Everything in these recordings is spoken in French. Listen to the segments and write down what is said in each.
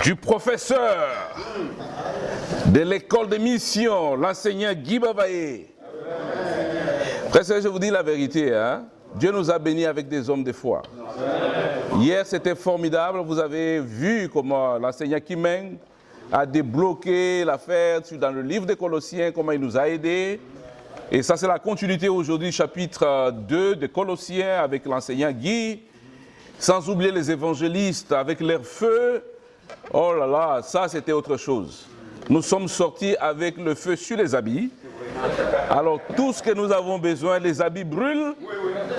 du professeur de l'école de mission, l'enseignant Guy Bavaye. Frère, je vous dis la vérité, hein? Dieu nous a bénis avec des hommes de foi. Hier, c'était formidable. Vous avez vu comment l'enseignant Kimeng a débloqué l'affaire dans le livre des Colossiens, comment il nous a aidés. Et ça, c'est la continuité aujourd'hui, chapitre 2 des Colossiens avec l'enseignant Guy. Sans oublier les évangélistes avec leur feu. Oh là là, ça, c'était autre chose. Nous sommes sortis avec le feu sur les habits. Alors, tout ce que nous avons besoin, les habits brûlent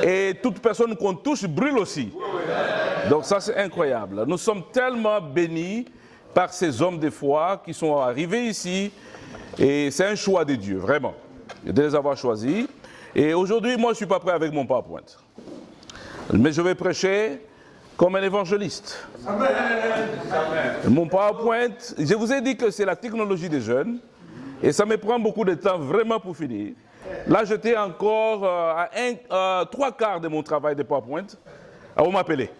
et toute personne qu'on touche brûle aussi. Donc ça, c'est incroyable. Nous sommes tellement bénis par ces hommes de foi qui sont arrivés ici et c'est un choix de Dieu, vraiment, de les avoir choisis. Et aujourd'hui, moi, je ne suis pas prêt avec mon PowerPoint. Mais je vais prêcher comme un évangéliste. Amen. Mon PowerPoint, je vous ai dit que c'est la technologie des jeunes. Et ça me prend beaucoup de temps vraiment pour finir. Là, j'étais encore à 3/4 de mon travail de PowerPoint. Alors, on m'appelait.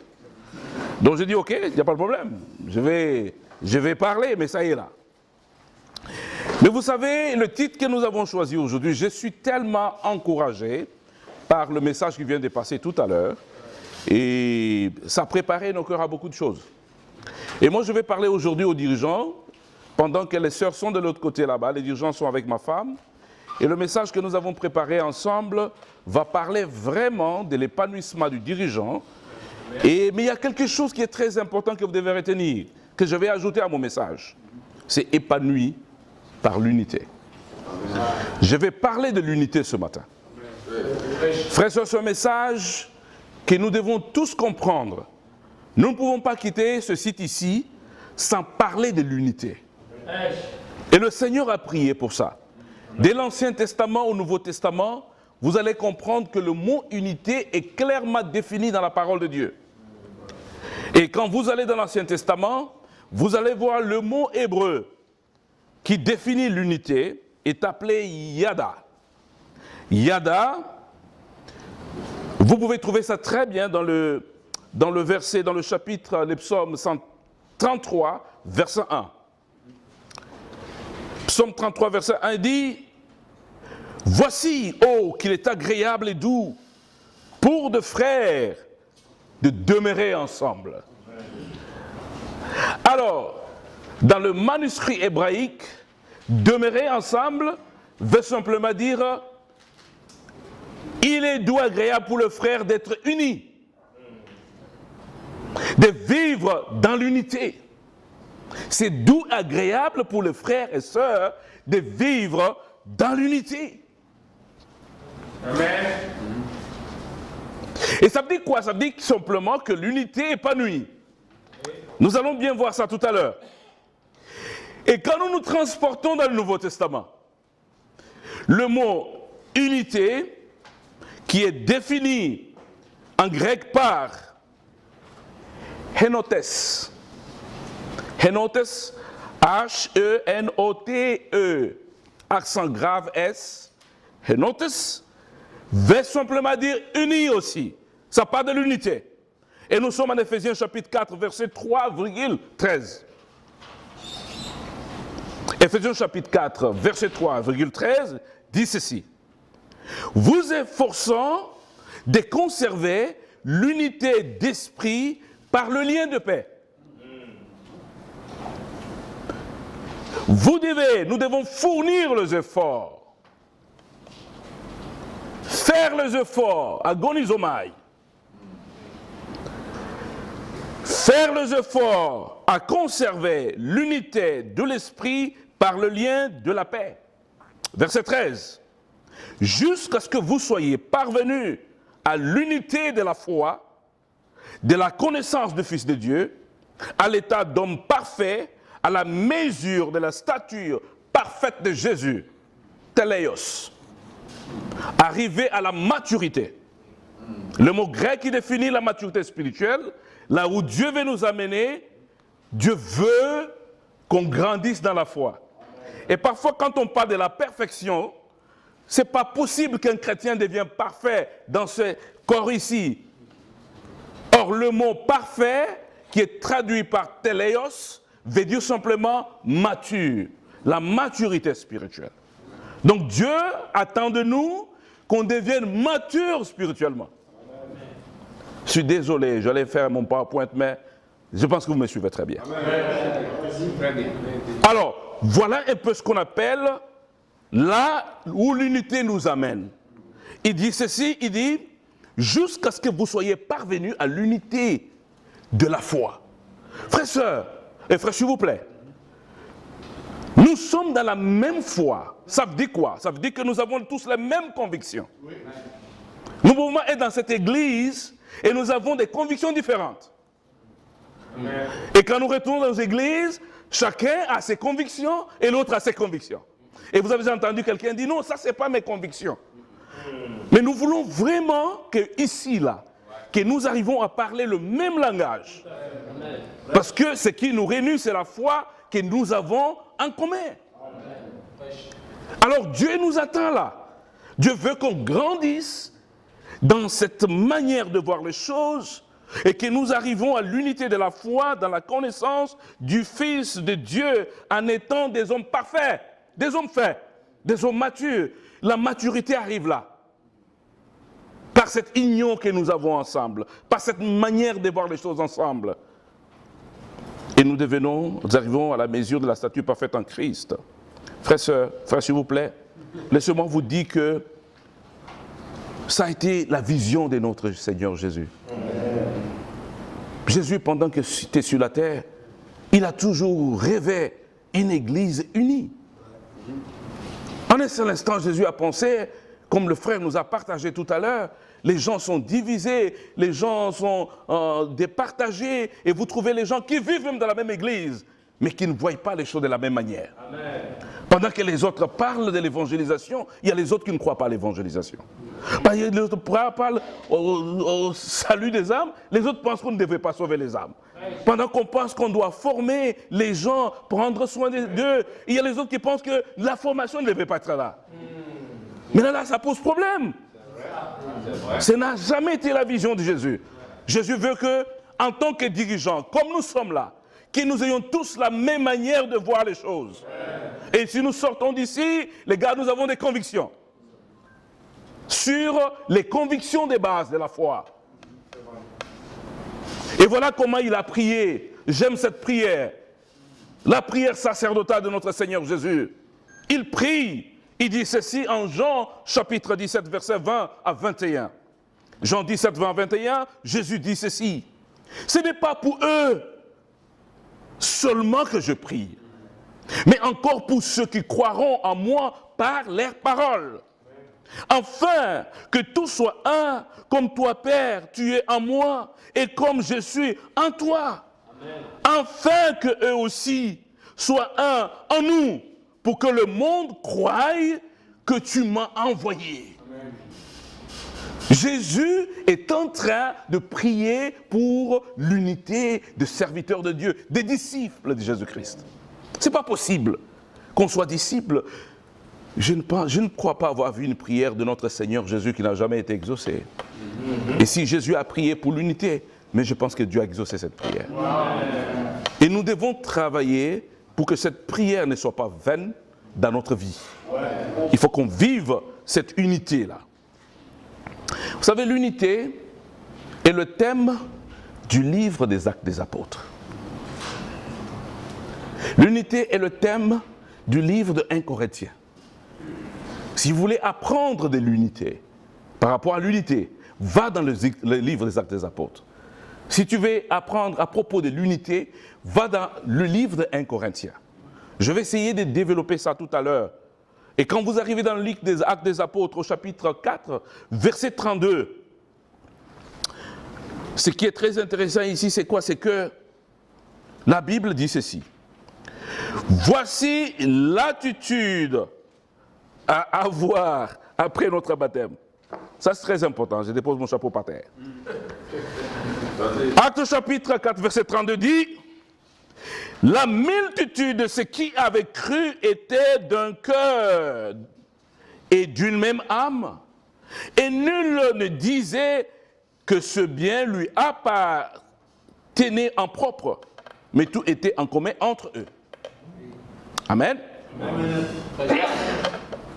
Donc, j'ai dit, OK, il n'y a pas de problème. Je vais parler, mais ça y est là. Mais vous savez, le titre que nous avons choisi aujourd'hui, je suis tellement encouragé par le message qui vient de passer tout à l'heure. Et ça préparait nos cœurs à beaucoup de choses. Et moi, je vais parler aujourd'hui aux dirigeants. Pendant que les sœurs sont de l'autre côté là-bas, les dirigeants sont avec ma femme. Et le message que nous avons préparé ensemble va parler vraiment de l'épanouissement du dirigeant. Mais il y a quelque chose qui est très important que vous devez retenir, que je vais ajouter à mon message. C'est épanoui par l'unité. Je vais parler de l'unité ce matin. Frères et sœurs, c'est un message que nous devons tous comprendre. Nous ne pouvons pas quitter ce site ici sans parler de l'unité. Et le Seigneur a prié pour ça. Dès l'Ancien Testament au Nouveau Testament, vous allez comprendre que le mot unité est clairement défini dans la parole de Dieu. Et quand vous allez dans l'Ancien Testament, vous allez voir le mot hébreu qui définit l'unité est appelé yada. Yada, vous pouvez trouver ça très bien dans le verset, dans le chapitre, les psaumes 133, verset 1. Psaume 33, verset 1 dit « Voici, oh, qu'il est agréable et doux pour deux frères de demeurer ensemble. » Alors, dans le manuscrit hébraïque, demeurer ensemble veut simplement dire « Il est doux, agréable pour le frère d'être unis, de vivre dans l'unité. » C'est doux, agréable pour les frères et sœurs de vivre dans l'unité. Amen. Et ça veut dire quoi? Ça veut dire simplement que l'unité épanouie. Nous allons bien voir ça tout à l'heure. Et quand nous nous transportons dans le Nouveau Testament, le mot unité, qui est défini en grec par henotes. Henotes, H-E-N-O-T-E, accent grave S. Henotes veut simplement dire uni aussi. Ça parle de l'unité. Et nous sommes en Éphésiens chapitre 4, verset 3,13. Éphésiens chapitre 4, verset 3,13 dit ceci. Vous efforçant de conserver l'unité d'esprit par le lien de paix. Nous devons fournir les efforts, faire les efforts, agonizomai, faire les efforts à conserver l'unité de l'esprit par le lien de la paix. Verset 13. Jusqu'à ce que vous soyez parvenus à l'unité de la foi, de la connaissance du Fils de Dieu, à l'état d'homme parfait, à la mesure de la stature parfaite de Jésus, teleios, arriver à la maturité. Le mot grec qui définit la maturité spirituelle, là où Dieu veut nous amener, Dieu veut qu'on grandisse dans la foi. Et parfois, quand on parle de la perfection, ce n'est pas possible qu'un chrétien devienne parfait dans ce corps ici. Or, le mot parfait, qui est traduit par teleios, veut dire simplement mature, la maturité spirituelle. Donc Dieu attend de nous qu'on devienne mature spirituellement. Je suis désolé, j'allais faire mon PowerPoint, mais je pense que vous me suivez très bien. Alors, voilà un peu ce qu'on appelle là où l'unité nous amène. Il dit ceci, il dit, jusqu'à ce que vous soyez parvenus à l'unité de la foi. Frères, sœurs, et frères, s'il vous plaît, nous sommes dans la même foi. Ça veut dire quoi? Ça veut dire que nous avons tous les mêmes convictions. Nous pouvons être dans cette église et nous avons des convictions différentes. Et quand nous retournons dans nos églises, chacun a ses convictions et l'autre a ses convictions. Et vous avez entendu quelqu'un dire non, ça c'est pas mes convictions. Mais nous voulons vraiment que ici, là, que nous arrivons à parler le même langage. Parce que ce qui nous réunit, c'est la foi que nous avons en commun. Alors Dieu nous attend là. Dieu veut qu'on grandisse dans cette manière de voir les choses et que nous arrivons à l'unité de la foi dans la connaissance du Fils de Dieu en étant des hommes parfaits, des hommes faits, des hommes matures. La maturité arrive là. Par cette union que nous avons ensemble, par cette manière de voir les choses ensemble. Et nous arrivons à la mesure de la stature parfaite en Christ. Frères, sœurs, s'il vous plaît, laissez-moi vous dire que ça a été la vision de notre Seigneur Jésus. Jésus, pendant qu'il était sur la terre, il a toujours rêvé une église unie. En un seul instant, Jésus a pensé, comme le frère nous a partagé tout à l'heure, les gens sont divisés, les gens sont départagés, et vous trouvez les gens qui vivent même dans la même église, mais qui ne voient pas les choses de la même manière. Amen. Pendant que les autres parlent de l'évangélisation, il y a les autres qui ne croient pas à l'évangélisation. Les autres parlent au salut des âmes, les autres pensent qu'on ne devrait pas sauver les âmes. Pendant qu'on pense qu'on doit former les gens, prendre soin d'eux, il y a les autres qui pensent que la formation ne devrait pas être là. Mais là, ça pose problème. Ça n'a jamais été la vision de Jésus. Jésus veut que, en tant que dirigeants, comme nous sommes là, que nous ayons tous la même manière de voir les choses. Et si nous sortons d'ici, les gars, nous avons des convictions. Sur les convictions des bases de la foi. Et voilà comment il a prié. J'aime cette prière. La prière sacerdotale de notre Seigneur Jésus. Il prie. Il dit ceci en Jean chapitre 17, versets 20 à 21. Jean 17, 20 à 21, Jésus dit ceci. Ce n'est pas pour eux seulement que je prie, mais encore pour ceux qui croiront en moi par leurs paroles. Afin que tout soit un, comme toi, Père, tu es en moi, et comme je suis en toi. Amen. Afin que eux aussi soient un en nous, pour que le monde croie que tu m'as envoyé. Amen. Jésus est en train de prier pour l'unité des serviteurs de Dieu, des disciples de Jésus-Christ. Ce n'est pas possible qu'on soit disciple. Je ne crois pas avoir vu une prière de notre Seigneur Jésus qui n'a jamais été exaucée. Et si Jésus a prié pour l'unité, mais je pense que Dieu a exaucé cette prière. Et nous devons travailler pour que cette prière ne soit pas vaine dans notre vie. Il faut qu'on vive cette unité-là. Vous savez, l'unité est le thème du livre des Actes des Apôtres. L'unité est le thème du livre de 1 Corinthiens. Si vous voulez apprendre de l'unité, par rapport à l'unité, va dans le livre des Actes des Apôtres. Si tu veux apprendre à propos de l'unité, va dans le livre de 1 Corinthiens. Je vais essayer de développer ça tout à l'heure. Et quand vous arrivez dans le livre des Actes des Apôtres, au chapitre 4, verset 32, ce qui est très intéressant ici, c'est quoi? C'est que la Bible dit ceci. Voici l'attitude à avoir après notre baptême. Ça, c'est très important. Je dépose mon chapeau par terre. Acte chapitre 4, verset 32 dit « La multitude de ceux qui avaient cru était d'un cœur et d'une même âme, et nul ne disait que ce bien lui appartenait en propre, mais tout était en commun entre eux. Amen. Amen.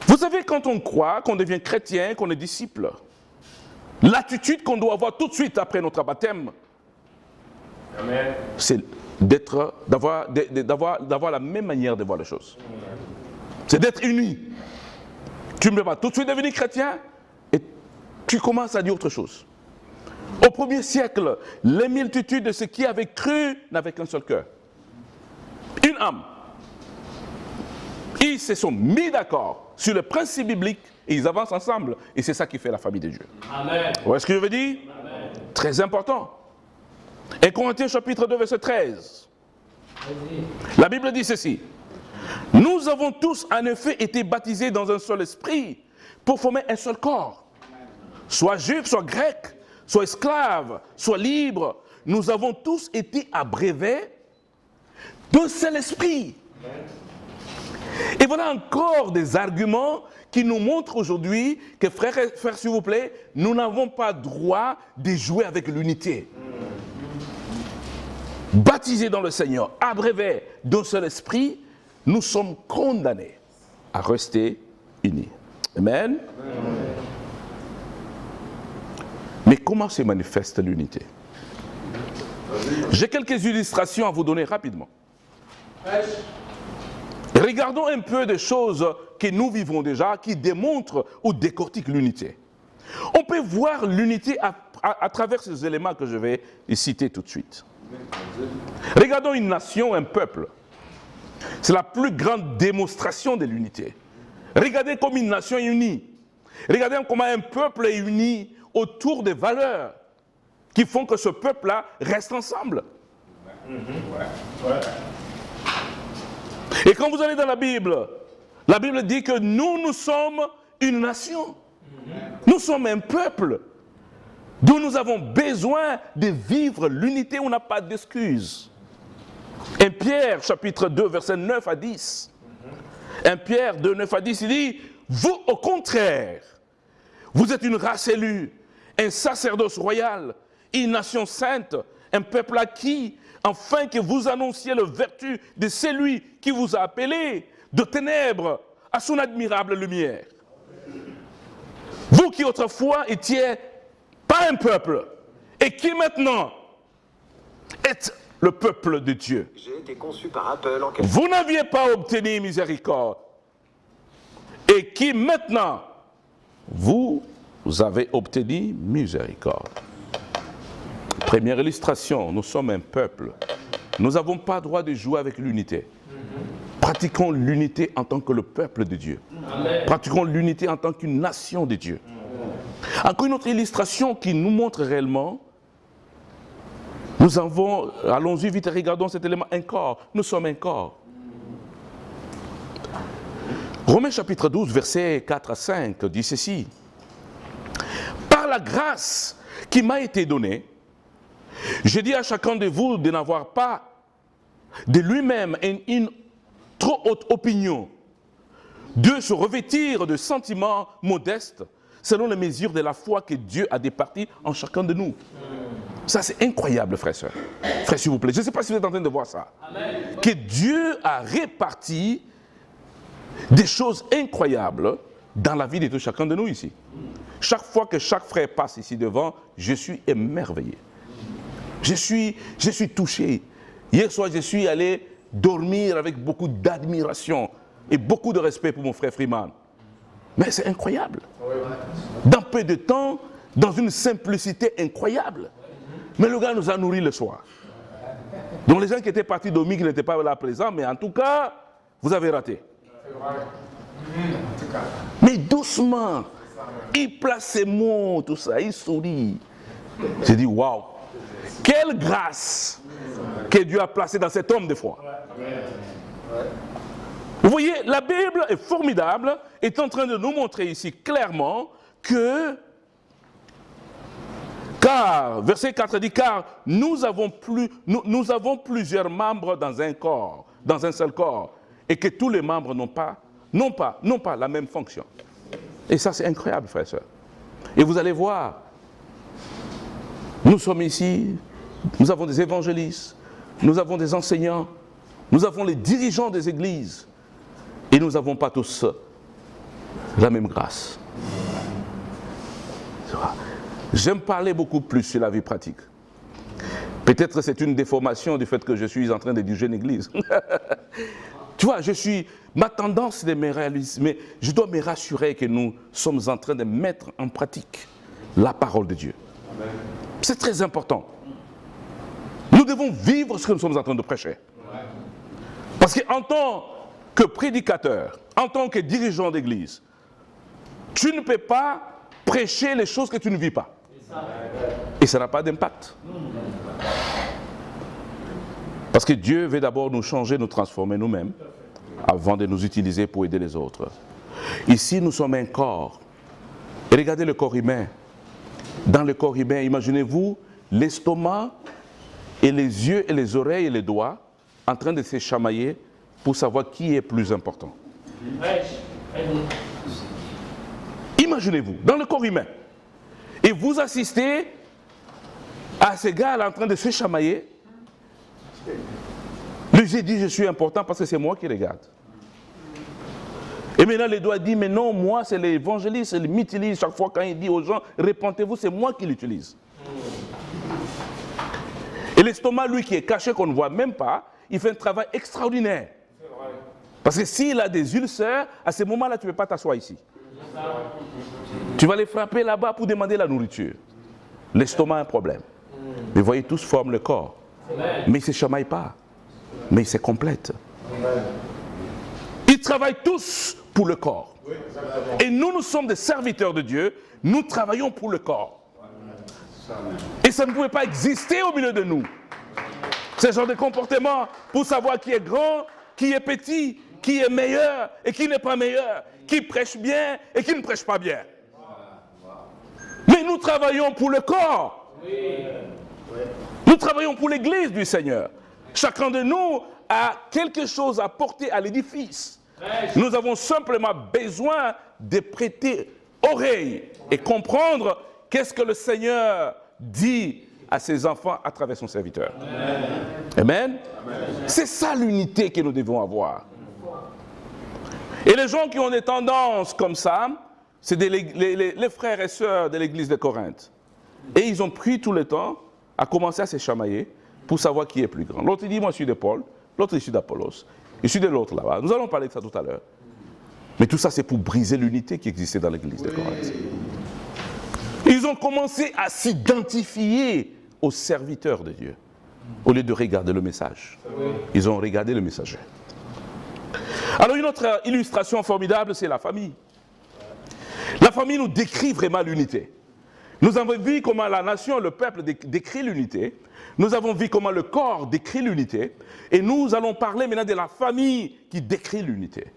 Vous savez, quand on croit, qu'on devient chrétien, qu'on est disciple, l'attitude qu'on doit avoir tout de suite après notre baptême, amen, c'est d'avoir la même manière de voir les choses. C'est d'être uni. Tu ne peux pas tout de suite devenir chrétien et tu commences à dire autre chose. Au premier siècle, les multitudes de ceux qui avaient cru n'avaient qu'un seul cœur. Une âme. Ils se sont mis d'accord sur le principe biblique et ils avancent ensemble. Et c'est ça qui fait la famille de Dieu. Amen. Vous voyez ce que je veux dire? Amen. Très important. Et Corinthiens chapitre 2, verset 13. La Bible dit ceci. Nous avons tous en effet été baptisés dans un seul esprit pour former un seul corps. Soit juif, soit grec, soit esclave, soit libre. Nous avons tous été abreuvés d'un seul esprit. Et voilà encore des arguments qui nous montrent aujourd'hui que, frères et frères, s'il vous plaît, nous n'avons pas droit de jouer avec l'unité. Baptisés dans le Seigneur, abreuvés d'un seul esprit, nous sommes condamnés à rester unis. Amen. Amen. Mais comment se manifeste l'unité? J'ai quelques illustrations à vous donner rapidement. Regardons un peu des choses que nous vivons déjà, qui démontrent ou décortiquent l'unité. On peut voir l'unité à travers ces éléments que je vais citer tout de suite. Regardons une nation, un peuple. C'est la plus grande démonstration de l'unité. Regardez comme une nation est unie. Regardez comment un peuple est uni autour des valeurs qui font que ce peuple-là reste ensemble. Et quand vous allez dans la Bible dit que nous sommes une nation. Nous sommes un peuple dont nous avons besoin de vivre l'unité où on n'a pas d'excuses. 1 Pierre, chapitre 2, versets 9 à 10. 1 Pierre 2, 9 à 10, il dit, vous au contraire, vous êtes une race élue, un sacerdoce royal, une nation sainte, un peuple acquis, afin que vous annonciez la vertu de celui qui vous a appelé de ténèbres à son admirable lumière. Vous qui autrefois étiez pas un peuple, et qui maintenant êtes le peuple de Dieu. J'ai été conçu par Apple en Vous n'aviez pas obtenu miséricorde, et qui maintenant vous avez obtenu miséricorde. Première illustration, nous sommes un peuple. Nous n'avons pas le droit de jouer avec l'unité. Pratiquons l'unité en tant que le peuple de Dieu. Amen. Pratiquons l'unité en tant qu'une nation de Dieu. Encore une autre illustration qui nous montre réellement, allons-y vite et regardons cet élément, un corps. Nous sommes un corps. Romains chapitre 12, versets 4 à 5 dit ceci. Par la grâce qui m'a été donnée, je dis à chacun de vous de n'avoir pas de lui-même une trop haute opinion, de se revêtir de sentiments modestes selon les mesures de la foi que Dieu a départies en chacun de nous. Ça, c'est incroyable, frères et sœurs. Frères, s'il vous plaît, je ne sais pas si vous êtes en train de voir ça. Amen. Que Dieu a réparti des choses incroyables dans la vie de tout chacun de nous ici. Chaque fois que chaque frère passe ici devant, je suis émerveillé. Je suis touché. Hier soir, je suis allé dormir avec beaucoup d'admiration et beaucoup de respect pour mon frère Freeman. Mais c'est incroyable. Dans peu de temps, dans une simplicité incroyable. Mais le gars nous a nourris le soir. Donc les gens qui étaient partis dormir, qui n'étaient pas là présents, mais en tout cas, vous avez raté. Mais doucement, il place ses mots, tout ça, il sourit. J'ai dit, waouh, quelle grâce que Dieu a placée dans cet homme de foi. Vous voyez, la Bible est formidable, est en train de nous montrer ici clairement que, car, verset 4 dit, car nous avons plusieurs membres dans un corps, dans un seul corps, et que tous les membres n'ont pas la même fonction. Et ça, c'est incroyable, frères et sœurs. Et vous allez voir, nous sommes ici, nous avons des évangélistes, nous avons des enseignants, nous avons les dirigeants des églises, et nous n'avons pas tous la même grâce. J'aime parler beaucoup plus sur la vie pratique. Peut-être que c'est une déformation du fait que je suis en train de diriger une église. Tu vois, ma tendance de me réaliser, mais je dois me rassurer que nous sommes en train de mettre en pratique la parole de Dieu. Amen. C'est très important. Nous devons vivre ce que nous sommes en train de prêcher. Parce qu'en tant que prédicateur, en tant que dirigeant d'église, tu ne peux pas prêcher les choses que tu ne vis pas. Et ça n'a pas d'impact. Parce que Dieu veut d'abord nous changer, nous transformer nous-mêmes, avant de nous utiliser pour aider les autres. Ici, nous sommes un corps. Et regardez le corps humain. Dans le corps humain, imaginez-vous l'estomac et les yeux et les oreilles et les doigts en train de se chamailler pour savoir qui est plus important. Imaginez-vous, dans le corps humain. Et vous assistez à ces gars-là en train de se chamailler. Lui, j'ai dit, je suis important parce que c'est moi qui regarde. Et maintenant, les doigts disent, mais non, moi, c'est l'évangéliste, il m'utilise chaque fois quand il dit aux gens, répentez-vous, c'est moi qui l'utilise. Et l'estomac, lui, qui est caché, qu'on ne voit même pas, il fait un travail extraordinaire. Parce que s'il a des ulcères, à ce moment-là, tu ne peux pas t'asseoir ici. Tu vas les frapper là-bas pour demander la nourriture. L'estomac a un problème. Mais voyez, tous forment le corps. Mais ils ne se chamaillent pas. Mais ils se complètent. Ils travaillent tous pour le corps. Et nous sommes des serviteurs de Dieu. Nous travaillons pour le corps. Et ça ne pouvait pas exister au milieu de nous. Ce genre de comportement pour savoir qui est grand, qui est petit, qui est meilleur et qui n'est pas meilleur, qui prêche bien et qui ne prêche pas bien. Mais nous travaillons pour le corps. Nous travaillons pour l'église du Seigneur. Chacun de nous a quelque chose à porter à l'édifice. Nous avons simplement besoin de prêter oreille et comprendre qu'est-ce que le Seigneur dit à ses enfants à travers son serviteur. Amen. C'est ça l'unité que nous devons avoir. Et les gens qui ont des tendances comme ça, c'est les frères et sœurs de l'église de Corinthe. Et ils ont pris tout le temps à commencer à se chamailler pour savoir qui est plus grand. L'autre dit, moi je suis de Paul, l'autre je suis d'Apollos, je suis de l'autre là-bas. Nous allons parler de ça tout à l'heure. Mais tout ça c'est pour briser l'unité qui existait dans l'église de Corinthe. Ils ont commencé à s'identifier aux serviteurs de Dieu, au lieu de regarder le message. Ils ont regardé le messager. Alors une autre illustration formidable, c'est la famille. La famille nous décrit vraiment l'unité. Nous avons vu comment la nation, le peuple décrit l'unité. Nous avons vu comment le corps décrit l'unité. Et nous allons parler maintenant de la famille qui décrit l'unité.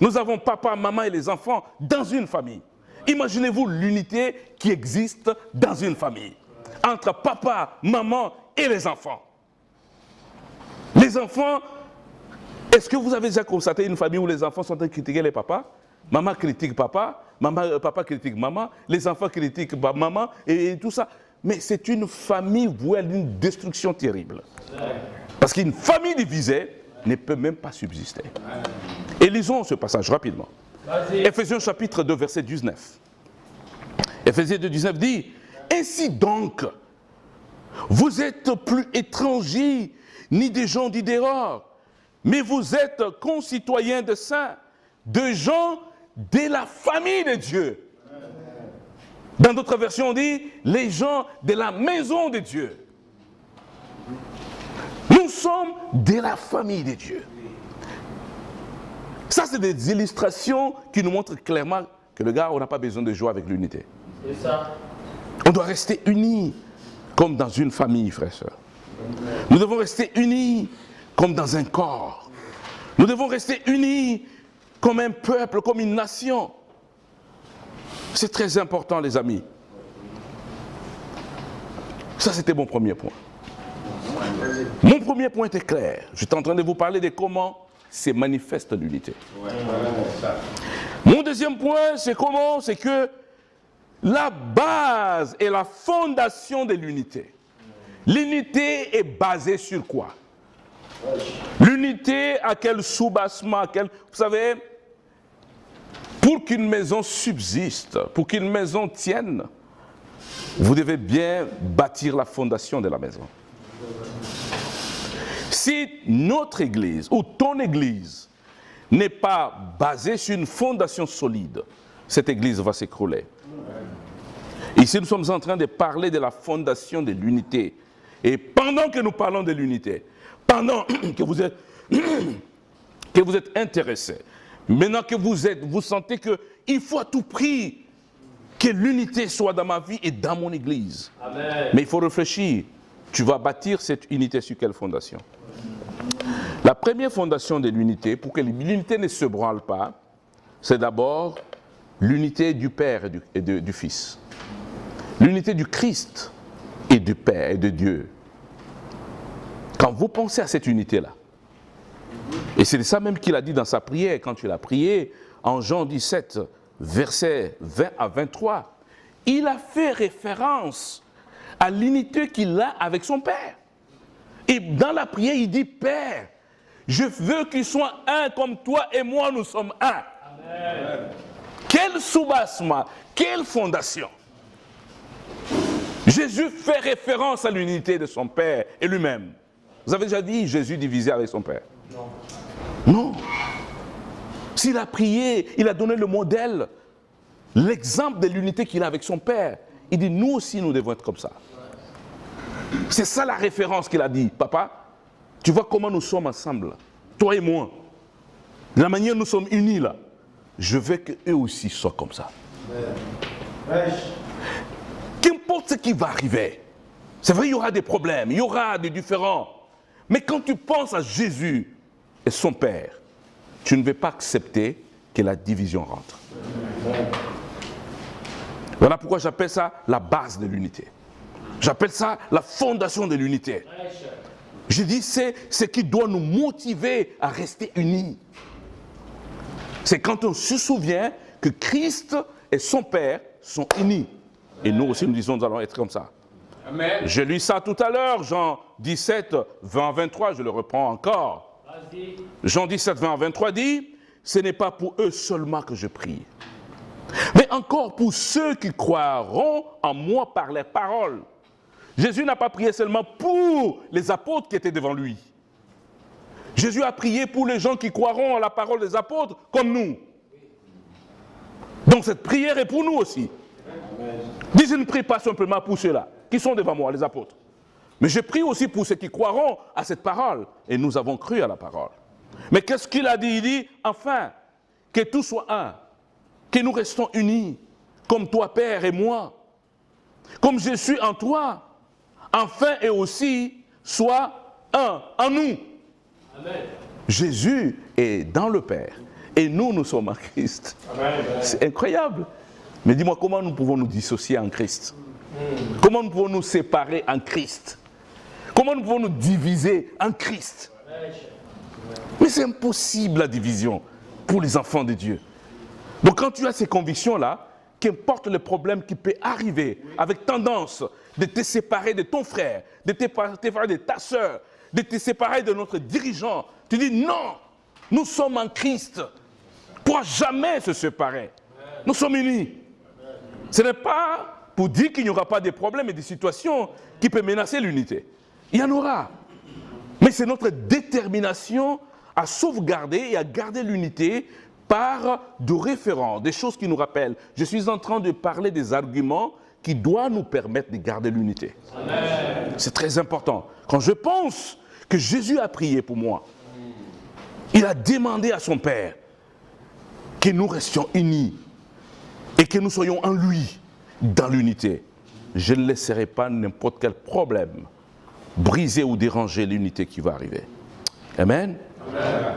Nous avons papa, maman et les enfants dans une famille. Imaginez-vous l'unité qui existe dans une famille. Entre papa, maman et les enfants. Les enfants, est-ce que vous avez déjà constaté une famille où les enfants sont en train de critiquer les papas? Maman critique papa, papa critique maman, les enfants critiquent maman et tout ça. Mais c'est une famille vouée à une destruction terrible. Parce qu'une famille divisée ne peut même pas subsister. Et lisons ce passage rapidement. Éphésiens chapitre 2, verset 19. Éphésiens 2, 19 dit, « Ainsi donc, vous êtes plus étrangers, ni des gens d'Idéror, mais vous êtes concitoyens de saints, de gens de la famille de Dieu. » Dans d'autres versions, on dit, « les gens de la maison de Dieu. » Nous sommes de la famille de Dieu. Ça, c'est des illustrations qui nous montrent clairement que le gars, on n'a pas besoin de jouer avec l'unité. C'est ça. On doit rester unis comme dans une famille, frères et sœurs. Nous devons rester unis comme dans un corps. Nous devons rester unis comme un peuple, comme une nation. C'est très important, les amis. Ça, c'était mon premier point. Mon premier point était clair. J'étais en train de vous parler de comment se manifeste l'unité. Mon deuxième point, c'est comment? C'est que la base et la fondation de l'unité. L'unité est basée sur quoi? L'unité à quel soubassement, vous savez, pour qu'une maison subsiste, pour qu'une maison tienne, vous devez bien bâtir la fondation de la maison. Si notre église ou ton église n'est pas basée sur une fondation solide, cette église va s'écrouler. Ici, nous sommes en train de parler de la fondation de l'unité. Et pendant que nous parlons de l'unité, pendant que vous êtes intéressés, maintenant que vous sentez qu'il faut à tout prix que l'unité soit dans ma vie et dans mon église. Amen. Mais il faut réfléchir. Tu vas bâtir cette unité sur quelle fondation? La première fondation de l'unité, pour que l'unité ne se branle pas, c'est d'abord l'unité du Père et du Fils. L'unité du Christ et du Père et de Dieu. Quand vous pensez à cette unité-là, et c'est ça même qu'il a dit dans sa prière, quand il a prié en Jean 17, versets 20 à 23, il a fait référence à l'unité qu'il a avec son Père. Et dans la prière, il dit, Père, je veux qu'ils soient un comme toi et moi, nous sommes un. Amen. Quel soubassement, quelle fondation. Jésus fait référence à l'unité de son Père et lui-même. Vous avez déjà dit Jésus divisé avec son Père? Non. Non. S'il a prié, il a donné le modèle, l'exemple de l'unité qu'il a avec son Père. Il dit, nous aussi, nous devons être comme ça. C'est ça la référence qu'il a dit. Papa, tu vois comment nous sommes ensemble, toi et moi. De la manière dont nous sommes unis là. Je veux qu'eux aussi soient comme ça. Qu'importe ce qui va arriver, c'est vrai, il y aura des problèmes, il y aura des différends. Mais quand tu penses à Jésus et son Père, tu ne veux pas accepter que la division rentre. Voilà pourquoi j'appelle ça la base de l'unité. J'appelle ça la fondation de l'unité. Je dis, c'est ce qui doit nous motiver à rester unis. C'est quand on se souvient que Christ et son Père sont unis. Et nous aussi, nous disons, nous allons être comme ça. Amen. Je lis ça tout à l'heure, Jean 17, 20, 23, je le reprends encore. Vas-y. Jean 17, 20, 23 dit, ce n'est pas pour eux seulement que je prie, mais encore pour ceux qui croiront en moi par les paroles. Jésus n'a pas prié seulement pour les apôtres qui étaient devant lui. Jésus a prié pour les gens qui croiront en la parole des apôtres comme nous. Donc cette prière est pour nous aussi. Dis, je ne prie pas simplement pour ceux-là qui sont devant moi, les apôtres. Mais je prie aussi pour ceux qui croiront à cette parole. Et nous avons cru à la parole. Mais qu'est-ce qu'il a dit? Il dit, enfin, que tout soit un. Que nous restons unis, comme toi, Père, et moi. Comme je suis en toi. Enfin et aussi, sois un en nous. Amen. Jésus est dans le Père. Et nous, nous sommes en Christ. Amen. C'est incroyable. Mais dis-moi, comment nous pouvons nous dissocier en Christ? Comment nous pouvons nous séparer en Christ? Comment nous pouvons nous diviser en Christ? Mais c'est impossible la division pour les enfants de Dieu. Donc quand tu as ces convictions-là, qu'importe le problème qui peut arriver, avec tendance de te séparer de ton frère, de te séparer de ta soeur, de te séparer de notre dirigeant, tu dis non, nous sommes en Christ. On ne pourra jamais se séparer. Nous sommes unis. Ce n'est pas pour dire qu'il n'y aura pas de problèmes et de situations qui peuvent menacer l'unité. Il y en aura. Mais c'est notre détermination à sauvegarder et à garder l'unité par de références, des choses qui nous rappellent. Je suis en train de parler des arguments qui doivent nous permettre de garder l'unité. Amen. C'est très important. Quand je pense que Jésus a prié pour moi, il a demandé à son Père que nous restions unis et que nous soyons en lui, dans l'unité. Je ne laisserai pas n'importe quel problème briser ou déranger l'unité qui va arriver. Amen. Amen.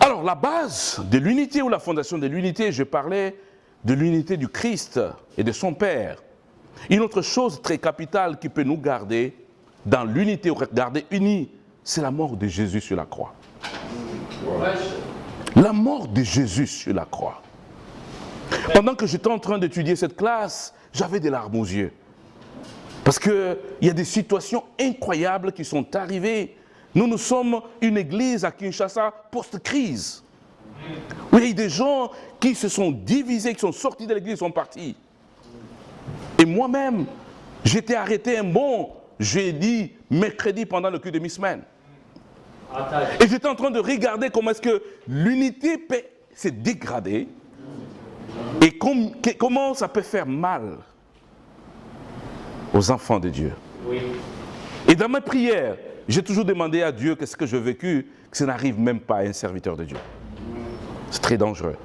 Alors, la base de l'unité ou la fondation de l'unité, je parlais de l'unité du Christ et de son Père. Une autre chose très capitale qui peut nous garder dans l'unité ou garder unis, c'est la mort de Jésus sur la croix. La mort de Jésus sur la croix. Pendant que j'étais en train d'étudier cette classe, j'avais des larmes aux yeux. Parce qu'il y a des situations incroyables qui sont arrivées. nous sommes une église à Kinshasa post-crise. Oui, il y a des gens qui se sont divisés, qui sont sortis de l'église, sont partis. Et moi-même, j'étais arrêté un bon jeudi, mercredi pendant le culte de mi-semaine. Et j'étais en train de regarder comment est-ce que l'unité s'est dégradée et comment ça peut faire mal aux enfants de Dieu. Oui. Et dans mes prières, j'ai toujours demandé à Dieu qu'est-ce que j'ai vécu, que ça n'arrive même pas à un serviteur de Dieu. C'est très dangereux.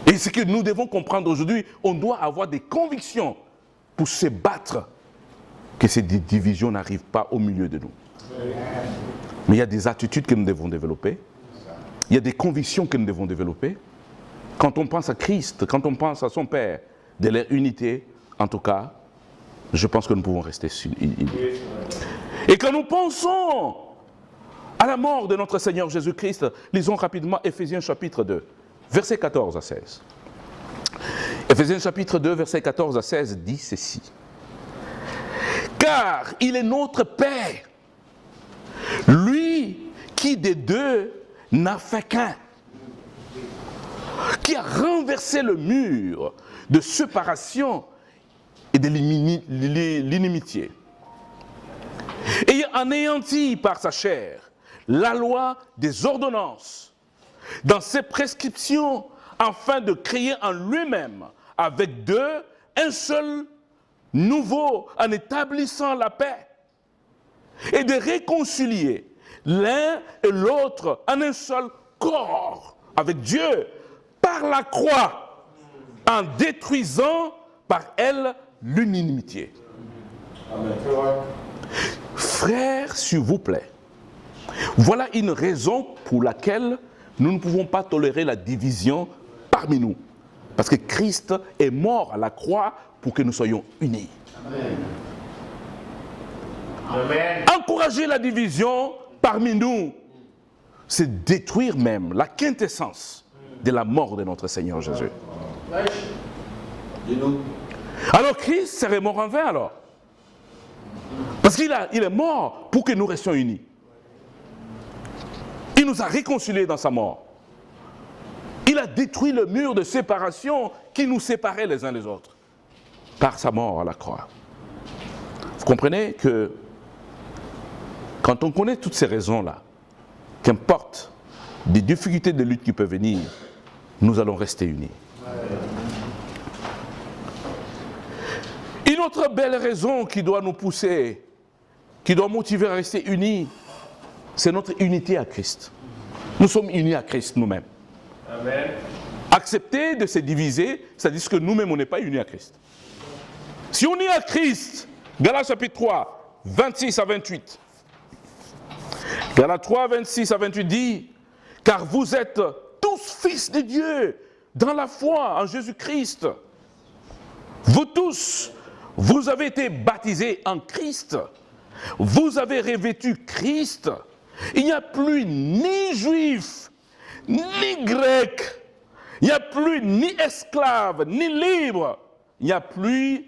Et ce que nous devons comprendre aujourd'hui, on doit avoir des convictions pour se battre, que ces divisions n'arrivent pas au milieu de nous. Mais il y a des attitudes que nous devons développer. Il y a des convictions que nous devons développer. Quand on pense à Christ, quand on pense à son Père, de leur unité, en tout cas, je pense que nous pouvons rester unis. Et quand nous pensons à la mort de notre Seigneur Jésus-Christ, lisons rapidement Éphésiens chapitre 2, versets 14 à 16. Éphésiens chapitre 2, versets 14 à 16 dit ceci. Car il est notre Père, lui qui des deux n'a fait qu'un, qui a renversé le mur de séparation et de l'inimitié, et anéanti par sa chair la loi des ordonnances dans ses prescriptions, afin de créer en lui-même avec deux un seul nouveau, en établissant la paix, et de réconcilier l'un et l'autre en un seul corps avec Dieu par la croix, en détruisant par elle l'unanimité. Frères, s'il vous plaît, voilà une raison pour laquelle nous ne pouvons pas tolérer la division parmi nous. Parce que Christ est mort à la croix pour que nous soyons unis. Amen. Amen. Encourager la division parmi nous, c'est détruire même la quintessence de la mort de notre Seigneur Jésus. Alors Christ serait mort en vain alors. Parce qu'il est mort pour que nous restions unis. Il nous a réconciliés dans sa mort. Il a détruit le mur de séparation qui nous séparait les uns les autres par sa mort à la croix. Vous comprenez que quand on connaît toutes ces raisons-là, qu'importe des difficultés de lutte qui peuvent venir, nous allons rester unis. Une autre belle raison qui doit nous pousser, qui doit motiver à rester unis, c'est notre unité à Christ. Nous sommes unis à Christ nous-mêmes. Amen. Accepter de se diviser, ça dit que nous-mêmes, on n'est pas unis à Christ. Si on est à Christ, Galates chapitre 3, 26 à 28. Galates 3, 26 à 28 dit, « Car vous êtes tous fils de Dieu dans la foi en Jésus-Christ. Vous tous, vous avez été baptisés en Christ. Vous avez revêtu Christ. Il n'y a plus ni juif, ni grec. Il n'y a plus ni esclave, ni libre. Il n'y a plus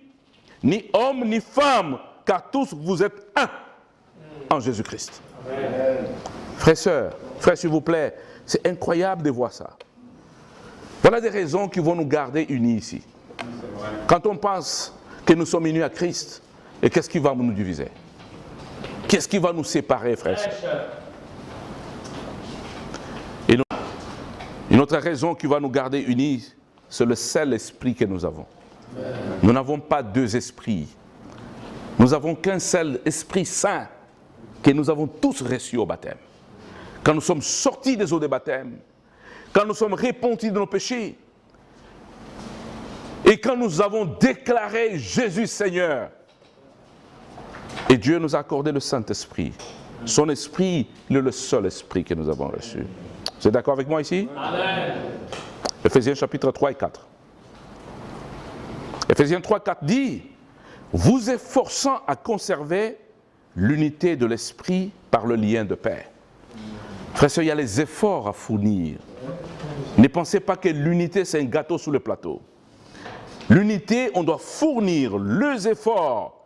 ni homme, ni femme, car tous vous êtes un en Jésus-Christ. » Frères, s'il vous plaît, c'est incroyable de voir ça. Voilà des raisons qui vont nous garder unis ici. Quand on pense que nous sommes unis à Christ, et qu'est-ce qui va nous diviser? Qu'est-ce qui va nous séparer, frères? Et une autre raison qui va nous garder unis, c'est le seul esprit que nous avons. Nous n'avons pas deux esprits. Nous n'avons qu'un seul esprit saint que nous avons tous reçu au baptême. Quand nous sommes sortis des eaux de baptême, quand nous sommes repentis de nos péchés, et quand nous avons déclaré Jésus Seigneur, et Dieu nous a accordé le Saint-Esprit. Son esprit, il est le seul esprit que nous avons reçu. Vous êtes d'accord avec moi ici? Amen. Éphésiens chapitre 3 et 4. Éphésiens 3, 4 dit, « Vous efforçant à conserver l'unité de l'esprit par le lien de paix. » Frères et sœurs, il y a les efforts à fournir. Ne pensez pas que l'unité, c'est un gâteau sur le plateau. L'unité, on doit fournir les efforts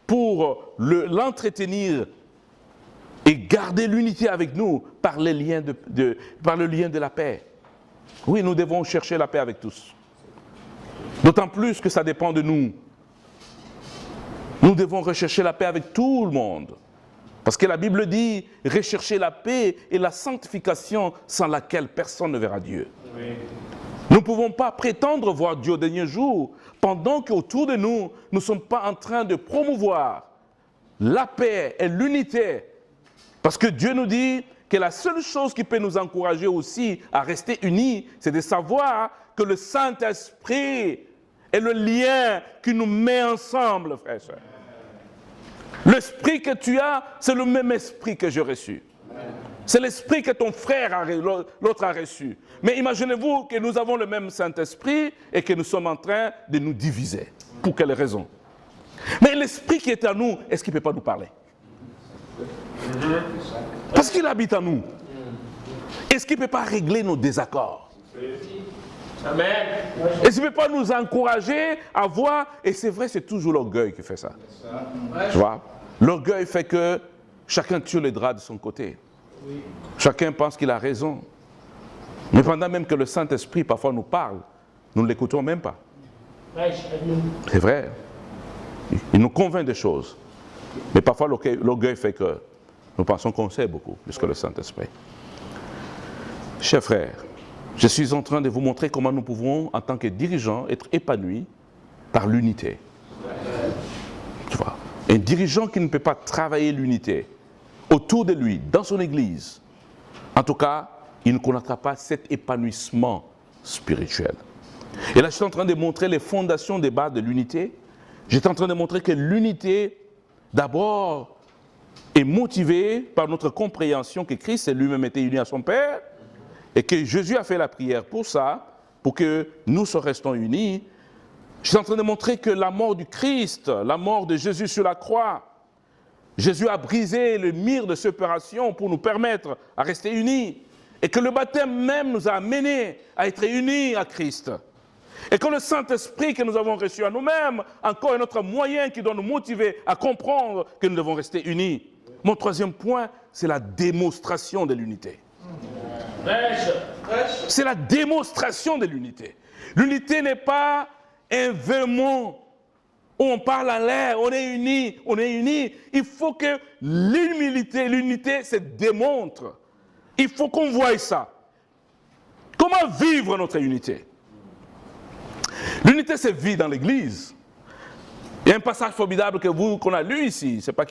pour l'entretenir et garder l'unité avec nous par le lien de la paix. Oui, nous devons chercher la paix avec tous. D'autant plus que ça dépend de nous. Nous devons rechercher la paix avec tout le monde. Parce que la Bible dit, rechercher la paix et la sanctification sans laquelle personne ne verra Dieu. Oui. Nous ne pouvons pas prétendre voir Dieu au dernier jour pendant qu'autour de nous, nous ne sommes pas en train de promouvoir la paix et l'unité. Parce que Dieu nous dit que la seule chose qui peut nous encourager aussi à rester unis, c'est de savoir que le Saint-Esprit est le lien qui nous met ensemble, frères et sœurs. L'esprit que tu as, c'est le même esprit que j'ai reçu. C'est l'esprit que ton frère, l'autre a reçu. Mais imaginez-vous que nous avons le même Saint-Esprit et que nous sommes en train de nous diviser. Pour quelle raison? Mais l'esprit qui est en nous, est-ce qu'il ne peut pas nous parler? Parce qu'il habite en nous. Est-ce qu'il ne peut pas régler nos désaccords? Amen. Est-ce qu'il ne peut pas nous encourager à voir? Et c'est vrai, c'est toujours l'orgueil qui fait ça. Tu vois? L'orgueil fait que chacun tire les draps de son côté. Chacun pense qu'il a raison. Mais pendant même que le Saint-Esprit parfois nous parle, nous ne l'écoutons même pas. C'est vrai. Il nous convainc des choses. Mais parfois l'orgueil fait que nous pensons qu'on sait beaucoup, plus que le Saint-Esprit. Chers frères, je suis en train de vous montrer comment nous pouvons, en tant que dirigeants, être épanouis par l'unité. Tu vois, un dirigeant qui ne peut pas travailler l'unité autour de lui, dans son église, en tout cas, il ne connaîtra pas cet épanouissement spirituel. Et là, je suis en train de montrer les fondations des bases de l'unité. J'étais en train de montrer que l'unité, d'abord, est motivée par notre compréhension que Christ lui-même était uni à son Père et que Jésus a fait la prière pour ça, pour que nous restons unis. Je suis en train de montrer que la mort du Christ, la mort de Jésus sur la croix, Jésus a brisé le mur de séparation pour nous permettre à rester unis. Et que le baptême même nous a amenés à être unis à Christ. Et que le Saint-Esprit que nous avons reçu à nous-mêmes, encore un autre moyen qui doit nous motiver à comprendre que nous devons rester unis. Mon troisième point, c'est la démonstration de l'unité. C'est la démonstration de l'unité. L'unité n'est pas un vain mot où on parle en l'air, on est unis, on est unis. Il faut que l'unité se démontre. Il faut qu'on voie ça. Comment vivre notre unité? L'unité se vit dans l'Église. Il y a un passage formidable qu'on a lu ici. C'est pas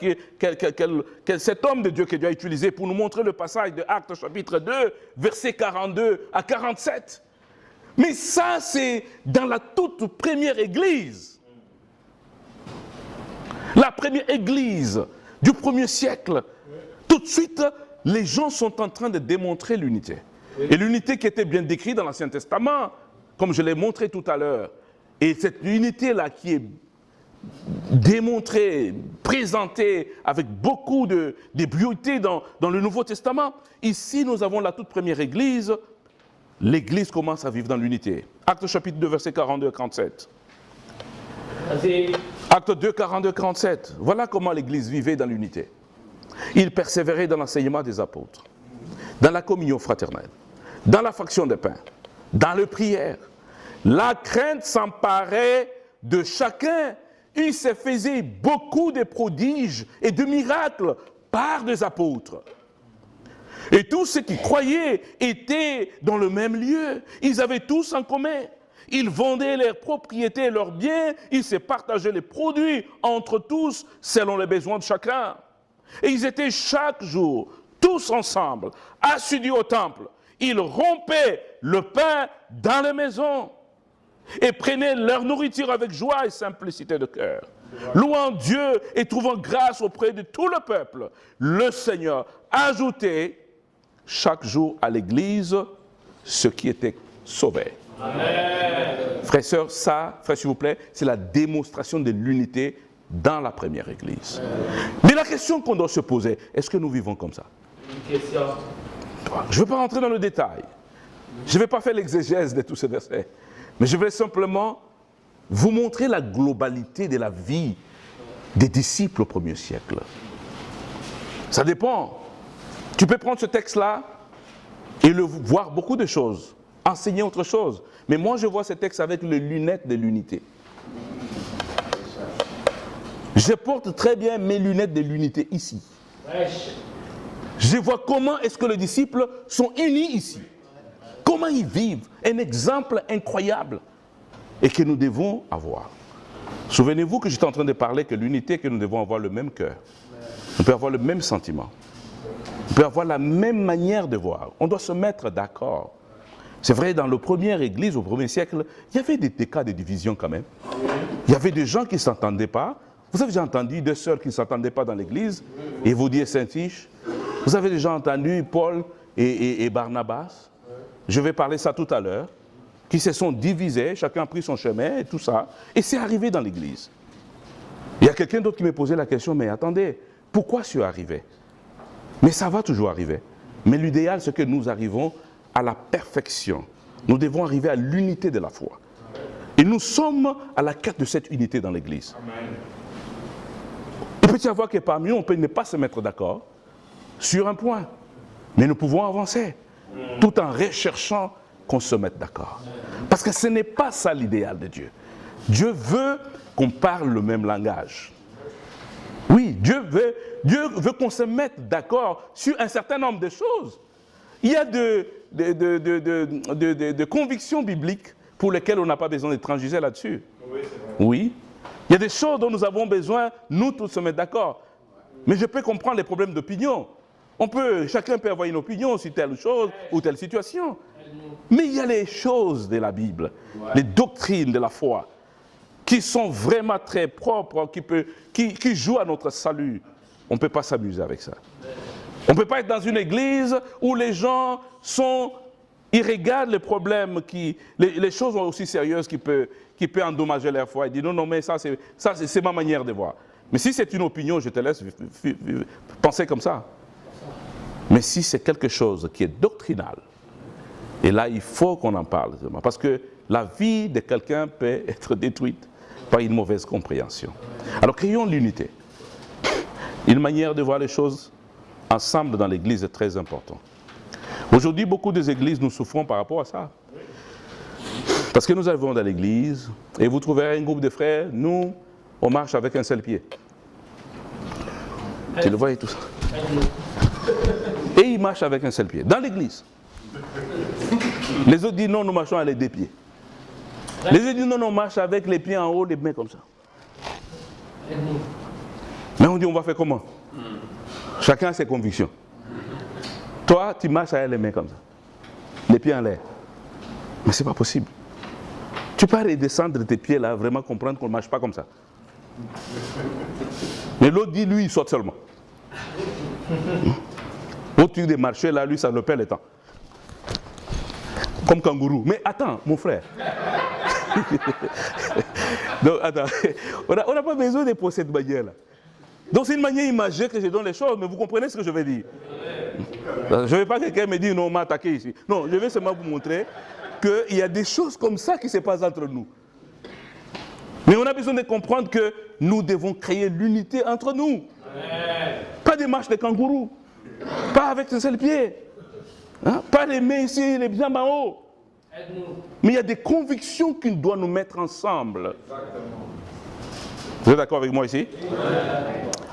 cet homme de Dieu que Dieu a utilisé pour nous montrer le passage de Actes chapitre 2, versets 42 à 47. Mais ça, c'est dans la toute première Église. La première Église du premier siècle. Tout de suite, les gens sont en train de démontrer l'unité. Et l'unité qui était bien décrite dans l'Ancien Testament, comme je l'ai montré tout à l'heure, et cette unité-là qui est démontrée, présentée avec beaucoup de beauté dans le Nouveau Testament, ici nous avons la toute première Église. L'Église commence à vivre dans l'unité. Actes chapitre 2, versets 42 à 47. Actes 2, 42 à 47. Voilà comment l'Église vivait dans l'unité. Il persévérait dans l'enseignement des apôtres, dans la communion fraternelle, dans la fraction des pains, dans les prières. La crainte s'emparait de chacun. Il se faisait beaucoup de prodiges et de miracles par des apôtres. Et tous ceux qui croyaient étaient dans le même lieu. Ils avaient tous en commun. Ils vendaient leurs propriétés et leurs biens. Ils se partageaient les produits entre tous selon les besoins de chacun. Et ils étaient chaque jour, tous ensemble, assidus au temple. Ils rompaient le pain dans les maisons et prenaient leur nourriture avec joie et simplicité de cœur. Louant Dieu et trouvant grâce auprès de tout le peuple, le Seigneur ajoutait chaque jour à l'Église ceux qui étaient sauvés. Amen. Frères et sœurs, ça, frères s'il vous plaît, c'est la démonstration de l'unité dans la première Église. Mais la question qu'on doit se poser, est-ce que nous vivons comme ça? Une question. Je ne vais pas rentrer dans le détail. Je ne vais pas faire l'exégèse de tous ces versets. Mais je vais simplement vous montrer la globalité de la vie des disciples au premier siècle. Ça dépend Tu peux prendre ce texte-là et le voir beaucoup de choses, enseigner autre chose. Mais moi, je vois ce texte avec les lunettes de l'unité. Je porte très bien mes lunettes de l'unité ici. Je vois comment est-ce que les disciples sont unis ici. Comment ils vivent. Un exemple incroyable. Et que nous devons avoir. Souvenez-vous que j'étais en train de parler que l'unité, que nous devons avoir le même cœur. On peut avoir le même sentiment. On peut avoir la même manière de voir. On doit se mettre d'accord. C'est vrai, dans la première église, au premier siècle, il y avait des cas de division quand même. Il y avait des gens qui ne s'entendaient pas. Vous avez déjà entendu deux sœurs qui ne s'entendaient pas dans l'église, et vous dites Saint-Fiche. Vous avez déjà entendu Paul et Barnabas. Je vais parler ça tout à l'heure. Qui se sont divisés, chacun a pris son chemin et tout ça. Et c'est arrivé dans l'église. Il y a quelqu'un d'autre qui me posait la question, mais attendez, pourquoi c'est arrivé? Mais ça va toujours arriver. Mais l'idéal, c'est que nous arrivons à la perfection. Nous devons arriver à l'unité de la foi. Et nous sommes à la quête de cette unité dans l'église. Il peut y avoir que parmi nous, on peut ne pas se mettre d'accord sur un point. Mais nous pouvons avancer, tout en recherchant qu'on se mette d'accord. Parce que ce n'est pas ça l'idéal de Dieu. Dieu veut qu'on parle le même langage. Oui, Dieu veut qu'on se mette d'accord sur un certain nombre de choses. Il y a de convictions bibliques pour lesquelles on n'a pas besoin de transiger là-dessus. Oui. Il y a des choses dont nous avons besoin, nous tous, se mettre d'accord. Mais je peux comprendre les problèmes d'opinion. Chacun peut avoir une opinion sur telle chose ou telle situation. Mais il y a les choses de la Bible, les doctrines de la foi, qui sont vraiment très propres, qui jouent à notre salut. On ne peut pas s'amuser avec ça. On ne peut pas être dans une église où les gens ils regardent les problèmes, les choses aussi sérieuses qui peuvent endommager leur foi. Ils disent non, mais ça c'est ma manière de voir. Mais si c'est une opinion, je te laisse penser comme ça. Mais si c'est quelque chose qui est doctrinal, et là, il faut qu'on en parle. Parce que la vie de quelqu'un peut être détruite par une mauvaise compréhension. Alors, créons l'unité. Une manière de voir les choses ensemble dans l'église est très importante. Aujourd'hui, beaucoup des églises, nous souffrons par rapport à ça. Parce que nous arrivons dans l'église, et vous trouverez un groupe de frères, nous, on marche avec un seul pied. Tu le vois et tout ça. Et ils marchent avec un seul pied, dans l'église. Les autres disent non, nous marchons avec les deux pieds. Les autres disent non, on marche avec les pieds en haut, les mains comme ça. Mais on dit on va faire comment? Chacun a ses convictions. Toi, tu marches avec les mains comme ça, les pieds en l'air. Mais ce n'est pas possible. Tu peux redescendre tes pieds là, vraiment comprendre qu'on ne marche pas comme ça. Mais l'autre dit lui, il saute seulement. L'autre truc de marcher là, lui, ça le perd le temps. Comme kangourou. Mais attends, mon frère. Donc, attends. On n'a pas besoin de poser cette manière-là. Donc, c'est une manière imagée que je donne les choses, mais vous comprenez ce que je veux dire. Je ne veux pas que quelqu'un me dise non, on m'a attaqué ici. Non, je vais seulement vous montrer qu'il y a des choses comme ça qui se passent entre nous. Mais on a besoin de comprendre que nous devons créer l'unité entre nous. Pas des marches de kangourou. Pas avec un seul pied. Hein? Pas les mains ici, les jambes en haut. Mais il y a des convictions qui doivent nous mettre ensemble. Vous êtes d'accord avec moi ici?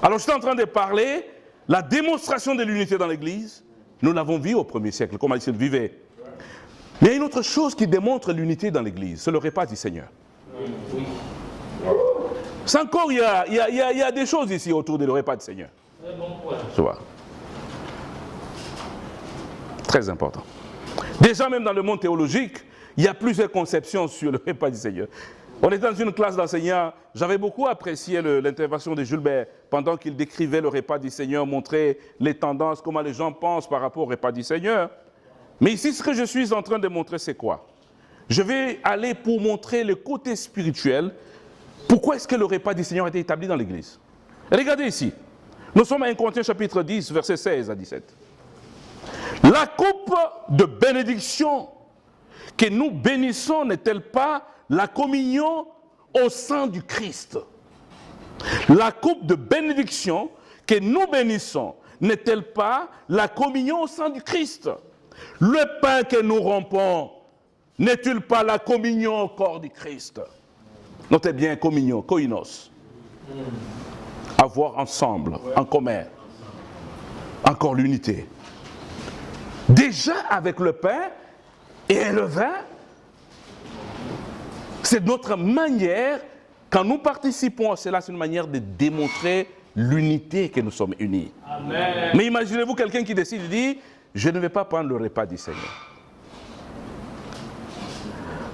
Alors je suis en train de parler la démonstration de l'unité dans l'Église. Nous l'avons vu au premier siècle, comment ils se vivaient. Mais il y a une autre chose qui démontre l'unité dans l'Église, c'est le repas du Seigneur. C'est encore, il y a des choses ici autour du repas du Seigneur. Tu vois. Très important. Déjà, même dans le monde théologique, il y a plusieurs conceptions sur le repas du Seigneur. On était dans une classe d'enseignants, j'avais beaucoup apprécié l'intervention de Gilbert pendant qu'il décrivait le repas du Seigneur, montrer les tendances, comment les gens pensent par rapport au repas du Seigneur. Mais ici, ce que je suis en train de montrer, c'est quoi? Je vais aller pour montrer le côté spirituel. Pourquoi est-ce que le repas du Seigneur a été établi dans l'Église? Regardez ici. Nous sommes à 1 Corinthiens chapitre 10, versets 16 à 17. La coupe de bénédiction que nous bénissons n'est-elle pas la communion au sang du Christ? La coupe de bénédiction que nous bénissons n'est-elle pas la communion au sein du Christ? Le pain que nous rompons n'est-il pas la communion au corps du Christ? Notez bien, communion, koinos. Avoir ensemble, en commun. Encore l'unité. Déjà avec le pain et le vin, c'est notre manière, quand nous participons à cela, c'est une manière de démontrer l'unité que nous sommes unis. Amen. Mais imaginez-vous quelqu'un qui décide de dire, je ne vais pas prendre le repas du Seigneur.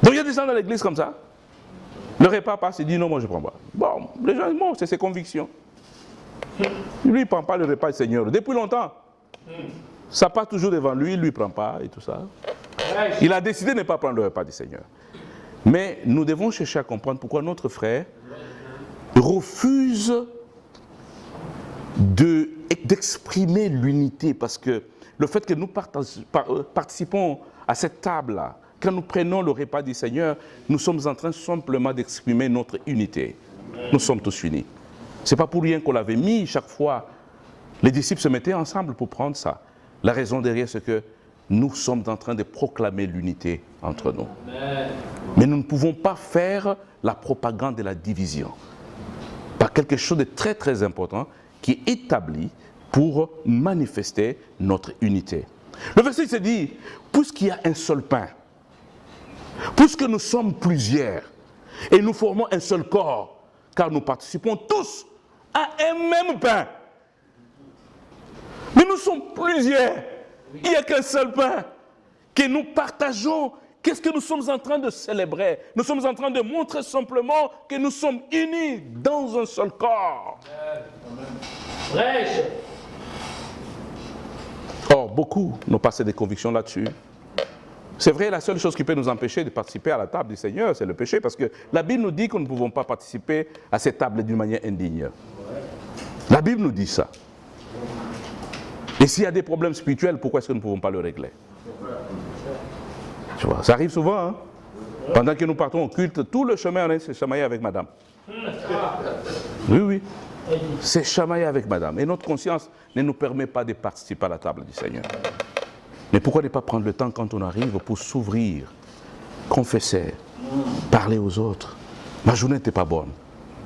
Donc il y a des gens dans l'église comme ça. Le repas passe, il dit non, moi je ne prends pas. Bon, les gens, bon, c'est ses convictions. Lui, il ne prend pas le repas du Seigneur. Depuis longtemps. Ça part toujours devant lui, il ne lui prend pas et tout ça. Il a décidé de ne pas prendre le repas du Seigneur. Mais nous devons chercher à comprendre pourquoi notre frère refuse d'exprimer l'unité. Parce que le fait que nous participons à cette table-là, quand nous prenons le repas du Seigneur, nous sommes en train simplement d'exprimer notre unité. Nous sommes tous unis. Ce n'est pas pour rien qu'on l'avait mis chaque fois. Les disciples se mettaient ensemble pour prendre ça. La raison derrière, c'est que nous sommes en train de proclamer l'unité entre nous. Amen. Mais nous ne pouvons pas faire la propagande de la division. Par quelque chose de très très important qui est établi pour manifester notre unité. Le verset se dit, puisqu'il y a un seul pain, puisque nous sommes plusieurs et nous formons un seul corps, car nous participons tous à un même pain. Mais nous sommes plusieurs. Il n'y a qu'un seul pain que nous partageons. Qu'est-ce que nous sommes en train de célébrer? Nous sommes en train de montrer simplement que nous sommes unis dans un seul corps. Or, beaucoup n'ont pas des convictions là-dessus. C'est vrai, la seule chose qui peut nous empêcher de participer à la table du Seigneur, c'est le péché, parce que la Bible nous dit que nous ne pouvons pas participer à cette table d'une manière indigne. La Bible nous dit ça. Et s'il y a des problèmes spirituels, pourquoi est-ce que nous ne pouvons pas le régler? Tu vois, ça arrive souvent. Hein? Pendant que nous partons au culte, tout le chemin, on est chamaillé avec madame. Oui, oui. C'est chamaillé avec madame. Et notre conscience ne nous permet pas de participer à la table du Seigneur. Mais pourquoi ne pas prendre le temps quand on arrive pour s'ouvrir, confesser, parler aux autres? Ma journée n'était pas bonne.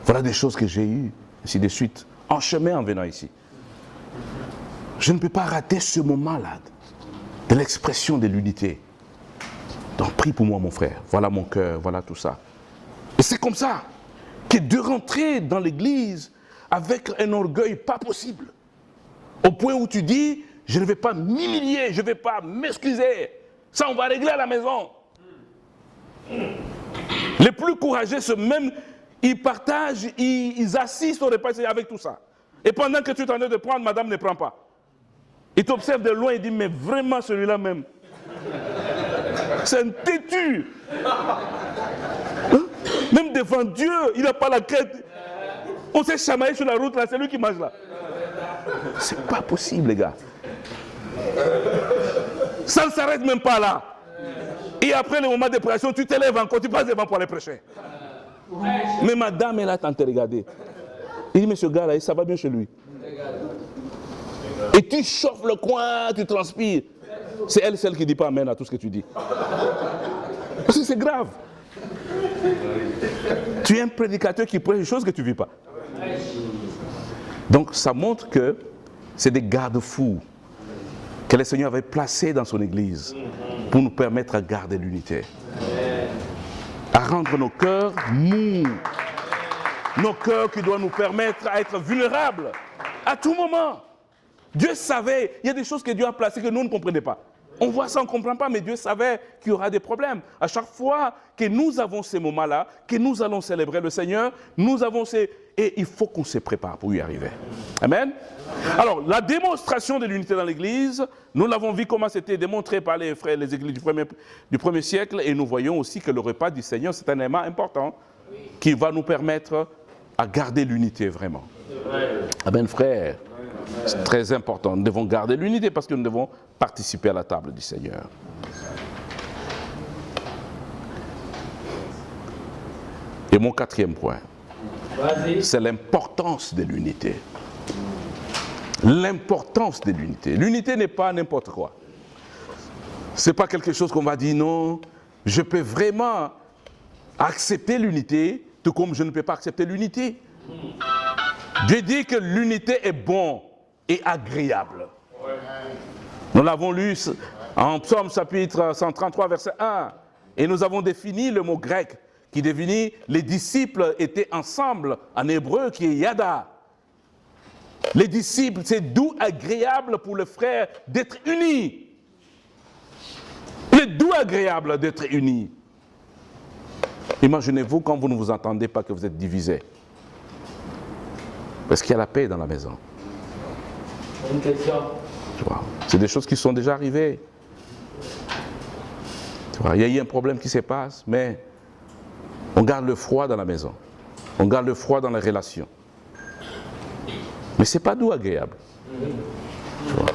Voilà des choses que j'ai eues, ainsi de suite, en chemin en venant ici. Je ne peux pas rater ce moment-là de l'expression de l'unité. Donc prie pour moi, mon frère. Voilà mon cœur, voilà tout ça. Et c'est comme ça que de rentrer dans l'église avec un orgueil pas possible. Au point où tu dis, je ne vais pas m'humilier, je ne vais pas m'excuser. Ça, on va régler à la maison. Les plus courageux, ceux même, ils partagent, ils assistent au repas avec tout ça. Et pendant que tu t'en es de prendre, madame ne prend pas. Il t'observe de loin et dit, mais vraiment celui-là même. C'est un têtu. Hein? Même devant Dieu, il n'a pas la crête. On s'est chamaillé sur la route, là, c'est lui qui mange là. C'est pas possible, les gars. Ça ne s'arrête même pas là. Et après le moment de pression, tu t'élèves encore, tu passes devant pour aller prêcher. Mais madame, elle a tant te regardé. Il dit, mais ce gars-là, ça va bien chez lui. Et tu chauffes le coin, tu transpires. C'est elle, celle qui ne dit pas amen à tout ce que tu dis. Parce que c'est grave. Tu es un prédicateur qui prêche des choses que tu ne vis pas. Donc ça montre que c'est des garde-fous que le Seigneur avait placés dans son Église pour nous permettre à garder l'unité. À rendre nos cœurs mous. Nos cœurs qui doivent nous permettre à être vulnérables à tout moment. Dieu savait, il y a des choses que Dieu a placées que nous ne comprenons pas. On voit ça, on ne comprend pas, mais Dieu savait qu'il y aura des problèmes. À chaque fois que nous avons ces moments-là, que nous allons célébrer le Seigneur, nous avons ces... Et il faut qu'on se prépare pour y arriver. Amen. Alors, la démonstration de l'unité dans l'Église, nous l'avons vu comment c'était démontré par les frères, les églises du premier siècle, et nous voyons aussi que le repas du Seigneur, c'est un élément important qui va nous permettre à garder l'unité vraiment. Amen, frère. C'est très important. Nous devons garder l'unité parce que nous devons participer à la table du Seigneur. Et mon quatrième point, c'est l'importance de l'unité. l'importance de l'unité. L'unité n'est pas n'importe quoi. Ce n'est pas quelque chose qu'on va dire non, je peux vraiment accepter l'unité, tout comme je ne peux pas accepter l'unité. Dieu dit que l'unité est bon et agréable. Nous l'avons lu en Psaume chapitre 133, verset 1. Et nous avons défini le mot grec qui définit les disciples étaient ensemble en hébreu qui est yada. Les disciples, c'est doux, agréable pour les frères d'être unis. Il est doux, agréable d'être unis. Imaginez-vous quand vous ne vous entendez pas que vous êtes divisés. Parce qu'il y a la paix dans la maison. Une question. Tu vois, c'est des choses qui sont déjà arrivées. Tu vois, il y a eu un problème qui se passe, mais on garde le froid dans la maison. On garde le froid dans les relations. Mais ce n'est pas doux, agréable. Tu vois,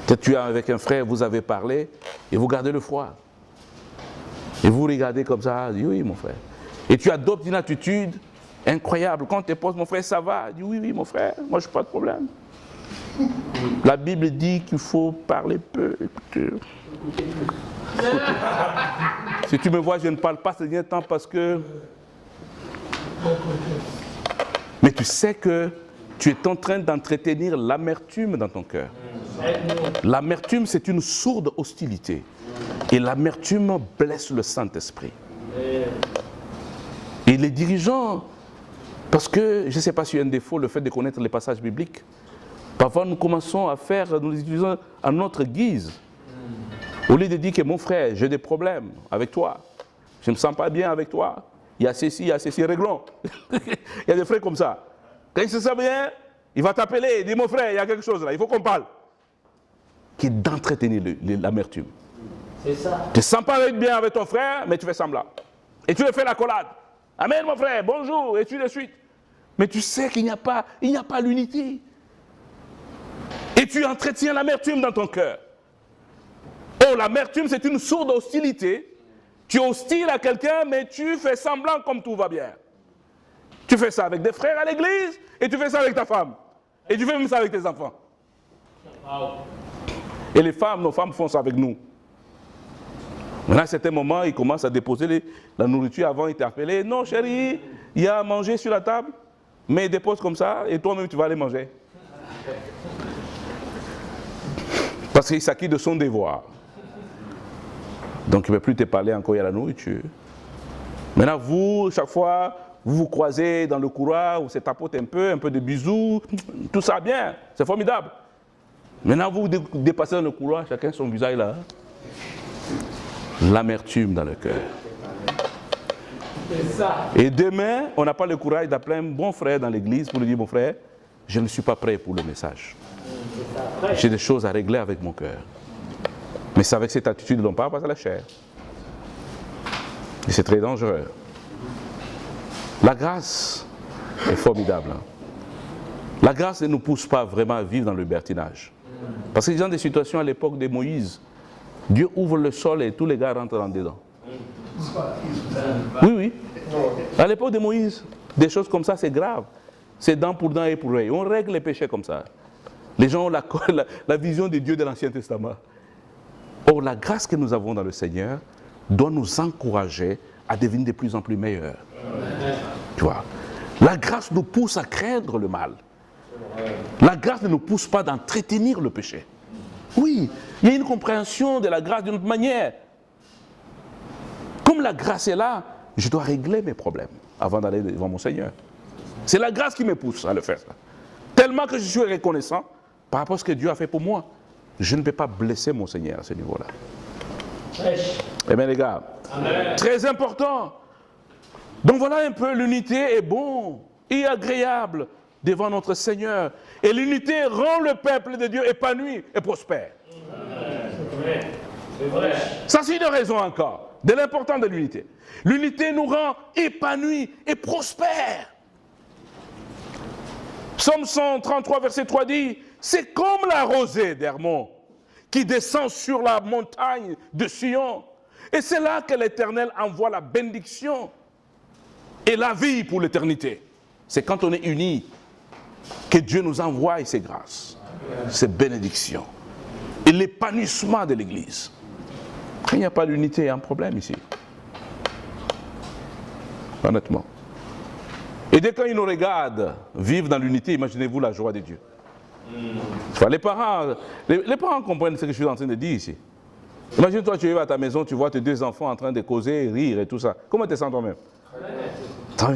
peut-être tu es avec un frère, vous avez parlé, et vous gardez le froid. Et vous regardez comme ça, dit oui, mon frère. Et tu adoptes une attitude incroyable. Quand tu te poses, mon frère, ça va? Dis oui, oui, mon frère, moi je n'ai pas de problème. La Bible dit qu'il faut parler peu. Écoutez. Si tu me vois, je ne parle pas ce dernier temps parce que... Mais tu sais que tu es en train d'entretenir l'amertume dans ton cœur. L'amertume, c'est une sourde hostilité. Et l'amertume blesse le Saint-Esprit. Et les dirigeants, parce que, je ne sais pas si c'est un défaut, le fait de connaître les passages bibliques, parfois nous commençons à faire, nous les utilisons à notre guise. Au lieu de dire que mon frère, j'ai des problèmes avec toi, je ne me sens pas bien avec toi, il y a ceci, réglons. Il y a des frères comme ça. Quand il se sent bien, il va t'appeler, il dit mon frère, il y a quelque chose là, il faut qu'on parle. Qui est d'entretenir l'amertume. C'est ça. Tu ne te sens pas bien avec ton frère, mais tu fais semblant. Et tu le fais la collade. Amen mon frère, bonjour, et tu de suite. Mais tu sais qu'il n'y a pas l'unité. Et tu entretiens l'amertume dans ton cœur. Oh, l'amertume, c'est une sourde hostilité. Tu es hostile à quelqu'un, mais tu fais semblant comme tout va bien. Tu fais ça avec des frères à l'église, et tu fais ça avec ta femme. Et tu fais même ça avec tes enfants. Et les femmes, nos femmes font ça avec nous. Maintenant, à certains moments, ils commencent à déposer la nourriture. Avant, ils t'appelaient. Non, chérie, il y a à manger sur la table, mais ils déposent comme ça, et toi-même, tu vas aller manger. Parce qu'il s'acquitte de son devoir. Donc, il ne peut plus te parler encore, il y a la nourriture. Maintenant, vous, chaque fois, vous vous croisez dans le couloir, vous se tapotez un peu de bisous, tout ça bien, c'est formidable. Maintenant, vous dépassez dans le couloir, chacun son visage là. L'amertume dans le cœur. C'est ça. Et demain, on n'a pas le courage d'appeler un bon frère dans l'église pour lui dire, mon frère, je ne suis pas prêt pour le message. J'ai des choses à régler avec mon cœur. Mais c'est avec cette attitude dont on parle, parce à la chair. Et c'est très dangereux. La grâce est formidable. La grâce ne nous pousse pas vraiment à vivre dans le libertinage. Parce que dans des situations à l'époque de Moïse, Dieu ouvre le sol et tous les gars rentrent en dedans. Oui, oui. À l'époque de Moïse, des choses comme ça, c'est grave. C'est dent pour dent et pour œil. On règle les péchés comme ça. Les gens ont la vision de Dieu de l'Ancien Testament. Or, la grâce que nous avons dans le Seigneur doit nous encourager à devenir de plus en plus meilleurs. Tu vois, la grâce nous pousse à craindre le mal. La grâce ne nous pousse pas d'entretenir le péché. Oui, il y a une compréhension de la grâce d'une autre manière. Comme la grâce est là, je dois régler mes problèmes avant d'aller devant mon Seigneur. C'est la grâce qui me pousse à le faire. Tellement que je suis reconnaissant par rapport à ce que Dieu a fait pour moi. Je ne peux pas blesser mon Seigneur à ce niveau-là. Eh bien les gars, amen. Très important. Donc voilà un peu, l'unité est bon et agréable devant notre Seigneur. Et l'unité rend le peuple de Dieu épanoui et prospère. C'est vrai. Ça c'est une raison encore de l'importance de l'unité. L'unité nous rend épanouis et prospères. Psaume 133, verset 3 dit, c'est comme la rosée d'Hermon qui descend sur la montagne de Sion. Et c'est là que l'Éternel envoie la bénédiction et la vie pour l'éternité. C'est quand on est unis que Dieu nous envoie ses grâces. c'est bénédiction. Et l'épanouissement de l'Église. Quand il n'y a pas d'unité, il y a un problème ici. Honnêtement. Et dès quand ils nous regardent vivre dans l'unité, imaginez-vous la joie de Dieu. Enfin, les parents comprennent ce que je suis en train de dire ici. Imagine-toi, tu es à ta maison, tu vois tes deux enfants en train de causer, rire et tout ça. Comment tu te sens toi-même?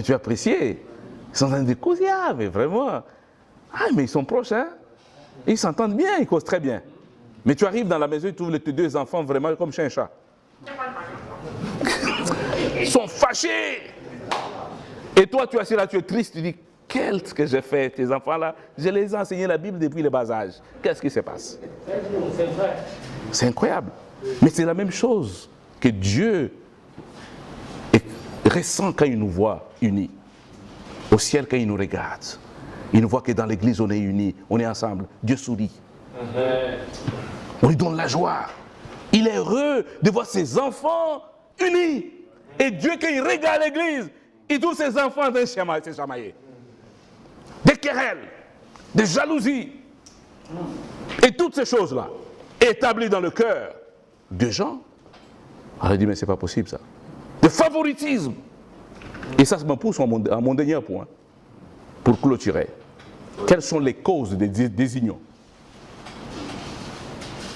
Tu as apprécié. Ils sont en train de causer, mais vraiment. Ah, mais ils sont proches, hein? Ils s'entendent bien, ils causent très bien. Mais tu arrives dans la maison et tu trouves tes deux enfants vraiment comme chien et chat. Ils sont fâchés. Et toi, tu es assis là, tu es triste, tu dis, qu'est-ce que j'ai fait, tes enfants-là? Je les ai enseigné la Bible depuis le bas âge. Qu'est-ce qui se passe? C'est incroyable. Mais c'est la même chose que Dieu ressent quand il nous voit unis. Au ciel, quand il nous regarde, il nous voit que dans l'église, on est unis, on est ensemble. Dieu sourit. On lui donne la joie. Il est heureux de voir ses enfants unis. Et Dieu, quand il regarde l'église, il trouve ses enfants de se chamailler. Des querelles, des jalousies. Et toutes ces choses-là, établies dans le cœur de gens. Alors il dit, mais c'est pas possible ça. De favoritisme. Et ça me pousse à mon dernier point, pour clôturer. Quelles sont les causes des désunions?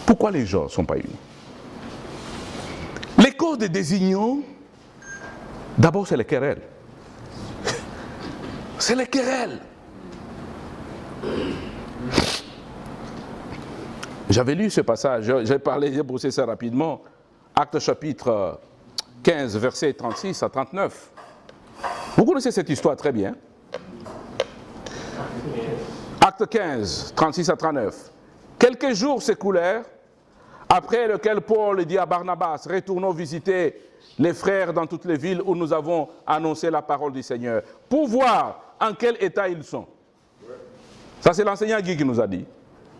Pourquoi les gens ne sont pas unis? Les causes des désunions, d'abord c'est les querelles. C'est les querelles. J'avais lu ce passage, j'ai brossé ça rapidement. Actes chapitre 15, versets 36 à 39. Vous connaissez cette histoire très bien. Acte 15, 36 à 39. Quelques jours s'écoulèrent, après lequel Paul dit à Barnabas, retournons visiter les frères dans toutes les villes où nous avons annoncé la parole du Seigneur, pour voir en quel état ils sont. Ça, c'est l'enseignant Guy qui nous a dit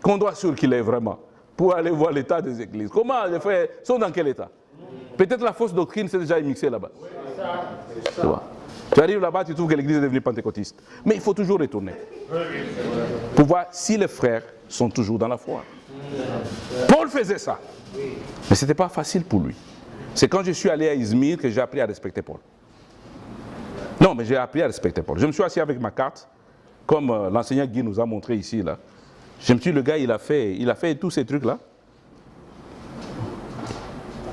qu'on doit sûr qu'il est vraiment, pour aller voir l'état des églises. Comment les frères sont dans quel état? Peut-être la fausse doctrine s'est déjà mixée là-bas. Tu vois. Tu arrives là-bas, tu trouves que l'église est devenue pentecôtiste. Mais il faut toujours retourner. Pour voir si les frères sont toujours dans la foi. Paul faisait ça. Mais ce n'était pas facile pour lui. C'est quand je suis allé à Izmir que j'ai appris à respecter Paul. Non, mais j'ai appris à respecter Paul. Je me suis assis avec ma carte, comme l'enseignant Guy nous a montré ici. Là. Je me suis dit, le gars, il a fait tous ces trucs-là.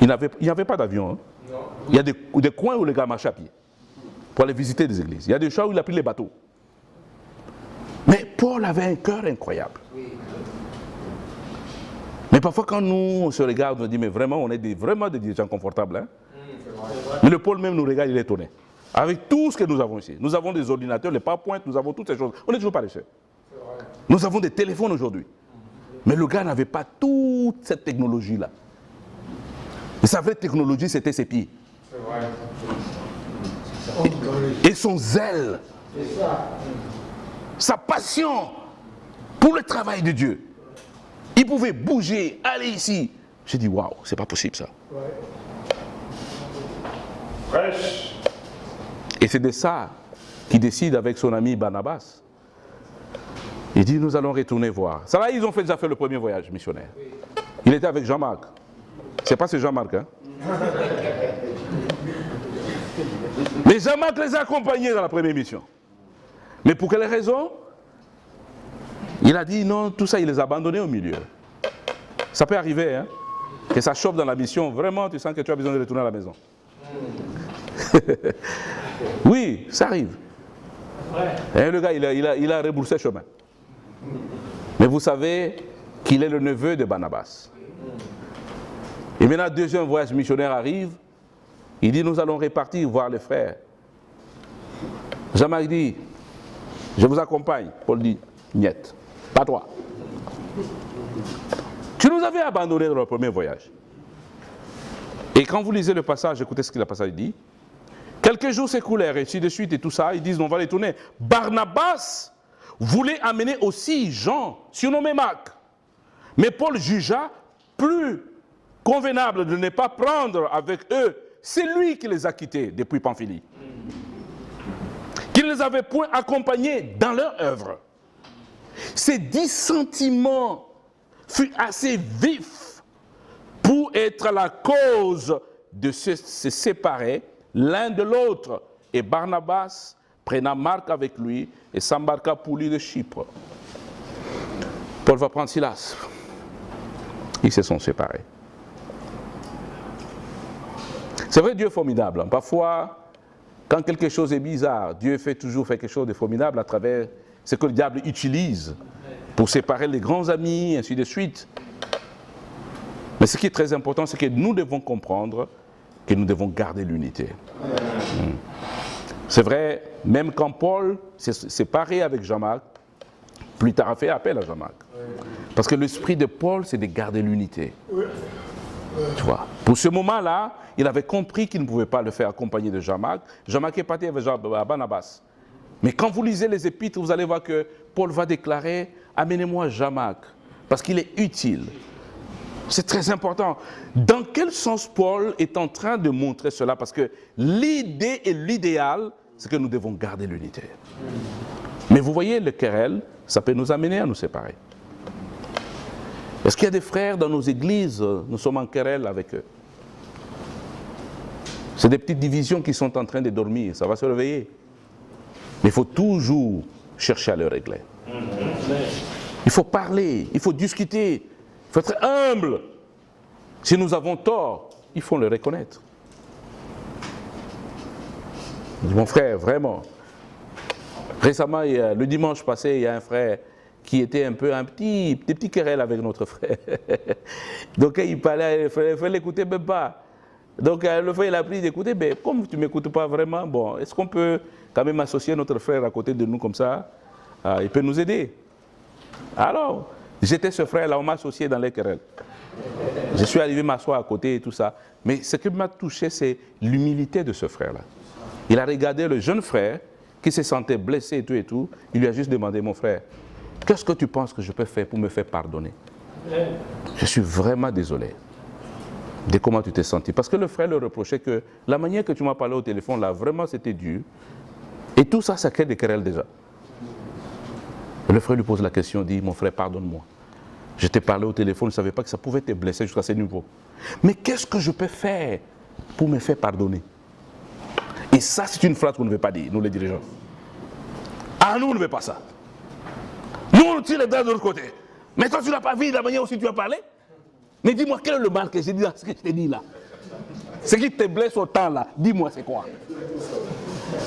Il n'y avait pas d'avion. Hein. Il y a des coins où le gars marche à pied pour aller visiter des églises. Il y a des choses où il a pris les bateaux. Mais Paul avait un cœur incroyable. Mais parfois, quand nous on se regarde, on dit, mais vraiment, on est vraiment des dirigeants confortables. Hein? Mais le Paul même nous regarde, il est étonné. Avec tout ce que nous avons ici. Nous avons des ordinateurs, les PowerPoint, nous avons toutes ces choses. On n'est toujours pas riches. Nous avons des téléphones aujourd'hui. Mais le gars n'avait pas toute cette technologie-là. Et sa vraie technologie, c'était ses pieds. Et son zèle. Sa passion pour le travail de Dieu. Il pouvait bouger, aller ici. J'ai dit, waouh, c'est pas possible ça. Et c'est de ça qu'il décide avec son ami Barnabas. Il dit, nous allons retourner voir. Ça là, ils ont déjà fait le premier voyage missionnaire. Il était avec Jean-Marc. C'est pas ce Jean-Marc, hein? Mais Jean-Marc les a accompagnés dans la première mission. Mais pour quelle raison? Il a dit non, tout ça, il les a abandonnés au milieu. Ça peut arriver, hein? Que ça chauffe dans la mission. Vraiment, tu sens que tu as besoin de retourner à la maison. Oui, ça arrive. Et le gars, il a rebroussé chemin. Mais vous savez qu'il est le neveu de Barnabas. Et maintenant, deuxième voyage missionnaire arrive. Il dit, nous allons repartir voir les frères. Jean-Marc dit, je vous accompagne. Paul dit, niet, pas toi. Tu nous avais abandonnés dans le premier voyage. Et quand vous lisez le passage, écoutez ce que le passage dit. Quelques jours s'écoulèrent, et ainsi de suite, et tout ça, ils disent, on va les tourner. Barnabas voulait amener aussi Jean, surnommé Marc. Mais Paul jugea plus convenable de ne pas prendre avec eux. C'est lui qui les a quittés depuis Pamphylie. Qui ne les avait point accompagnés dans leur œuvre. Ces dissentiments furent assez vifs pour être la cause de se séparer l'un de l'autre. Et Barnabas prenant Marc avec lui et s'embarqua pour l'île de Chypre. Paul va prendre Silas. Ils se sont séparés. C'est vrai, Dieu est formidable. Parfois, quand quelque chose est bizarre, Dieu fait toujours quelque chose de formidable à travers ce que le diable utilise pour séparer les grands amis, ainsi de suite. Mais ce qui est très important, c'est que nous devons comprendre que nous devons garder l'unité. C'est vrai, même quand Paul s'est séparé avec Jean-Marc, plus tard a fait appel à Jean-Marc. Parce que l'esprit de Paul, c'est de garder l'unité. Tu vois, pour ce moment-là, il avait compris qu'il ne pouvait pas le faire accompagné de Jean-Marc. Jean-Marc est parti avec Barnabas. Mais quand vous lisez les épîtres, vous allez voir que Paul va déclarer « Amenez-moi Jean-Marc » parce qu'il est utile. C'est très important. Dans quel sens Paul est en train de montrer cela? Parce que l'idée et l'idéal, c'est que nous devons garder l'unité. Mais vous voyez, le querelle, ça peut nous amener à nous séparer. Est-ce qu'il y a des frères dans nos églises, nous sommes en querelle avec eux? C'est des petites divisions qui sont en train de dormir, ça va se réveiller. Mais il faut toujours chercher à le régler. Il faut parler, il faut discuter, il faut être humble. Si nous avons tort, il faut le reconnaître. Mon frère, vraiment. Récemment, le dimanche passé, il y a un frère qui était un petit querelle avec notre frère. Donc il parlait, il fallait l'écouter même pas. Donc le frère il a pris d'écouter, mais comme tu ne m'écoutes pas vraiment, bon, est-ce qu'on peut quand même associer notre frère à côté de nous comme ça? Il peut nous aider. Alors, j'étais ce frère-là, on m'a associé dans les querelles. Je suis arrivé m'asseoir à côté et tout ça. Mais ce qui m'a touché, c'est l'humilité de ce frère-là. Il a regardé le jeune frère qui se sentait blessé et tout. Il lui a juste demandé, mon frère, qu'est-ce que tu penses que je peux faire pour me faire pardonner? Je suis vraiment désolé de comment tu t'es senti. Parce que le frère le reprochait que la manière que tu m'as parlé au téléphone, là, vraiment, c'était dur. Et tout ça, ça crée des querelles déjà. Le frère lui pose la question, dit, mon frère, pardonne-moi. Je t'ai parlé au téléphone, je ne savais pas que ça pouvait te blesser jusqu'à ce niveau. Mais qu'est-ce que je peux faire pour me faire pardonner? Et ça, c'est une phrase qu'on ne veut pas dire, nous les dirigeants. Ah, nous, on ne veut pas ça. Nous, on tire les dents de l'autre côté. Mais toi, tu n'as pas vu la manière aussi tu as parlé? Mais dis-moi, quel est le mal que j'ai dit dans ce que je t'ai dit là? Ce qui te blesse autant là, dis-moi, c'est quoi?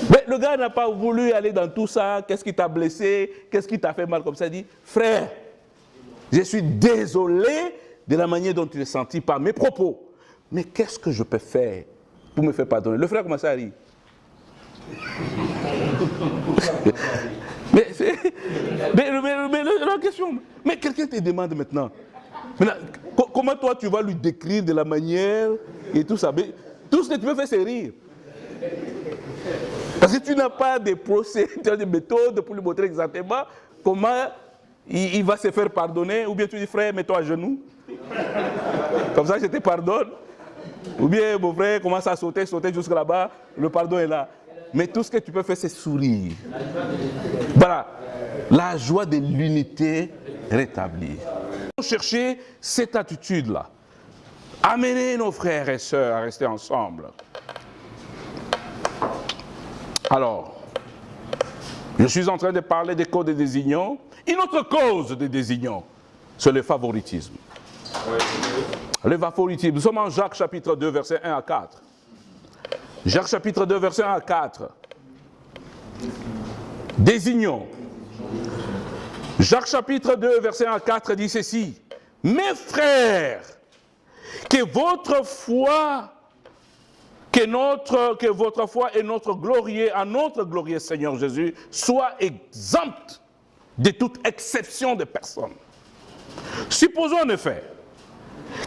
Mais le gars n'a pas voulu aller dans tout ça. Qu'est-ce qui t'a blessé? Qu'est-ce qui t'a fait mal comme ça? Il dit, frère, je suis désolé de la manière dont tu t'es senti par mes propos. Mais qu'est-ce que je peux faire pour me faire pardonner? Le frère commence à rire. mais la question, mais quelqu'un te demande maintenant, comment toi tu vas lui décrire de la manière et tout ça? Mais tout ce que tu veux faire, c'est rire. Parce que tu n'as pas de procédures, de méthodes pour lui montrer exactement comment il va se faire pardonner. Ou bien tu dis, frère, mets-toi à genoux. Comme ça, je te pardonne. Ou bien, mon frère, commence à sauter jusque là-bas. Le pardon est là. Mais tout ce que tu peux faire, c'est sourire. Voilà. La joie de l'unité rétablie. Chercher cette attitude-là. Amener nos frères et sœurs à rester ensemble. Alors, je suis en train de parler des codes de désunion. Une autre cause de désunion, c'est le favoritisme. Le favoritisme. Nous sommes en Jacques chapitre 2, versets 1 à 4. Jacques chapitre 2, versets 1 à 4. Désunion. Jacques chapitre 2, verset 1 à 4 dit ceci. Mes frères, que votre foi et notre glorieux Seigneur Jésus soient exemptes de toute exception de personne. Supposons en effet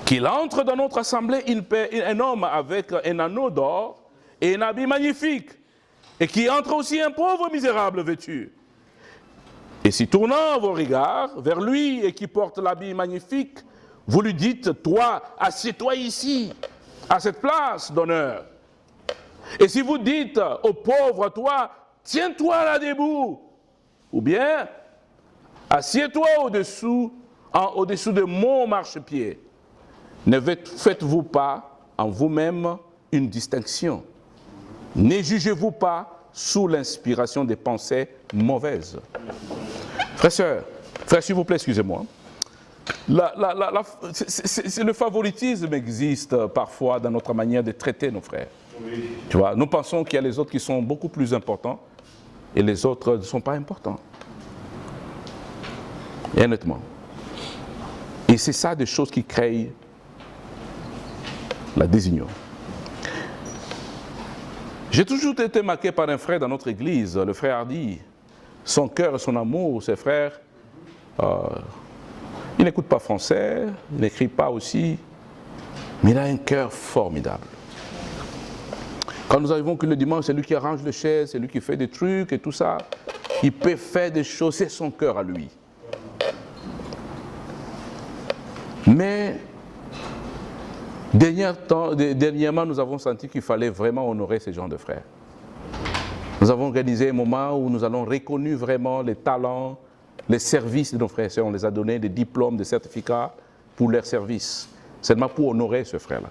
qu'il entre dans notre assemblée un homme avec un anneau d'or et un habit magnifique, et qui entre aussi un pauvre misérable vêtu. Et si tournant vos regards vers lui et qui porte l'habit magnifique, vous lui dites, toi, assieds-toi ici, à cette place d'honneur. Et si vous dites au pauvre, toi, tiens-toi là debout, ou bien, Assieds-toi au-dessous de mon marchepied. Ne faites-vous pas en vous-même une distinction. Ne jugez-vous pas sous l'inspiration des pensées mauvaises. Frères, s'il vous plaît, excusez-moi. Le favoritisme existe parfois dans notre manière de traiter nos frères. Oui. Tu vois, nous pensons qu'il y a les autres qui sont beaucoup plus importants et les autres ne sont pas importants. Et honnêtement. Et c'est ça des choses qui créent la désunion. J'ai toujours été marqué par un frère dans notre église, le frère Hardy. Son cœur et son amour, ses frères, il n'écoute pas français, il n'écrit pas aussi, mais il a un cœur formidable. Quand nous arrivons que le dimanche, c'est lui qui arrange les chaises, c'est lui qui fait des trucs et tout ça. Il peut faire des choses, c'est son cœur à lui. Mais dernièrement, nous avons senti qu'il fallait vraiment honorer ces gens de frères. Nous avons organisé un moment où nous avons reconnu vraiment les talents, les services de nos frères et sœurs. On les a donné des diplômes, des certificats pour leur service. Seulement pour honorer ce frère-là.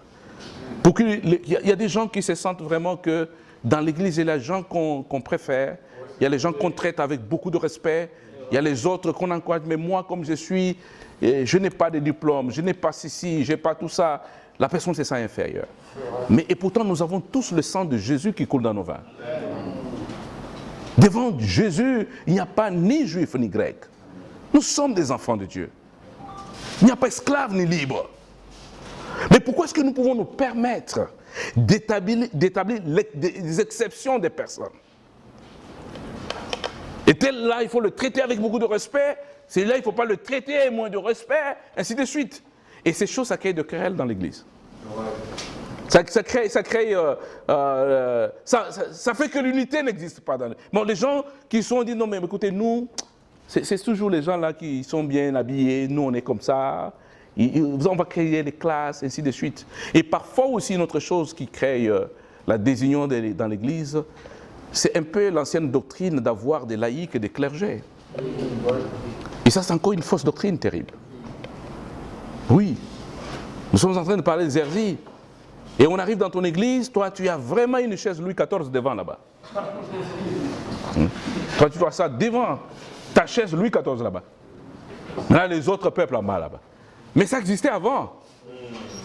Il y a des gens qui se sentent vraiment que dans l'église, il y a les gens qu'on préfère, il y a les gens qu'on traite avec beaucoup de respect, il y a les autres qu'on encourage, mais moi, comme je suis, je n'ai pas de diplôme, je n'ai pas ceci, je n'ai pas tout ça. La personne se sent inférieure. Et pourtant, nous avons tous le sang de Jésus qui coule dans nos veins. Devant Jésus, il n'y a pas ni juif ni grec. Nous sommes des enfants de Dieu. Il n'y a pas esclave ni libre. Mais pourquoi est-ce que nous pouvons nous permettre d'établir des exceptions des personnes? Et tel là, il faut le traiter avec beaucoup de respect. Celui-là, il ne faut pas le traiter avec moins de respect, ainsi de suite. Et ces choses, ça crée de querelles dans l'église. Ça fait que l'unité n'existe pas. Bon, les gens qui sont dit, non mais écoutez, nous, c'est toujours les gens là qui sont bien habillés, nous on est comme ça, on va créer des classes, ainsi de suite. Et parfois aussi, une autre chose qui crée la désunion dans l'église, c'est un peu l'ancienne doctrine d'avoir des laïcs et des clergés. Et ça, c'est encore une fausse doctrine terrible. Oui, nous sommes en train de parler des hersies. Et on arrive dans ton église, toi tu as vraiment une chaise Louis XIV devant là-bas. Toi tu vois ça devant ta chaise Louis XIV là-bas. Là les autres peuples en bas là-bas. Mais ça existait avant.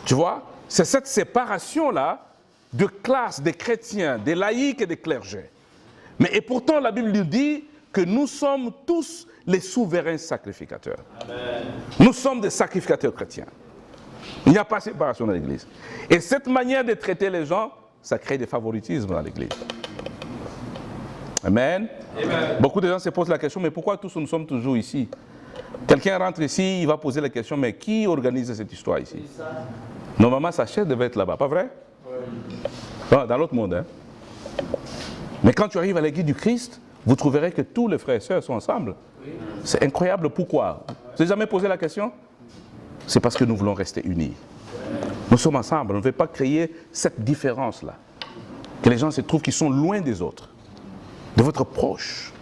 Tu vois, c'est cette séparation-là de classes des chrétiens, des laïcs et des clergés. Et pourtant la Bible nous dit que nous sommes tous les souverains sacrificateurs. Amen. Nous sommes des sacrificateurs chrétiens. Il n'y a pas de séparation dans l'église. Et cette manière de traiter les gens, ça crée des favoritismes dans l'église. Amen. Amen. Beaucoup de gens se posent la question, mais pourquoi tous nous sommes toujours ici? Quelqu'un rentre ici, il va poser la question, mais qui organise cette histoire ici? Normalement, sa chaise devait être là-bas, pas vrai? Oui. Dans l'autre monde. Hein? Mais quand tu arrives à l'église du Christ, vous trouverez que tous les frères et sœurs sont ensemble. Oui. C'est incroyable. Pourquoi? Vous n'avez jamais posé la question? C'est parce que nous voulons rester unis. Nous sommes ensemble. On ne veut pas créer cette différence-là. Que les gens se trouvent qu'ils sont loin des autres, de votre proche.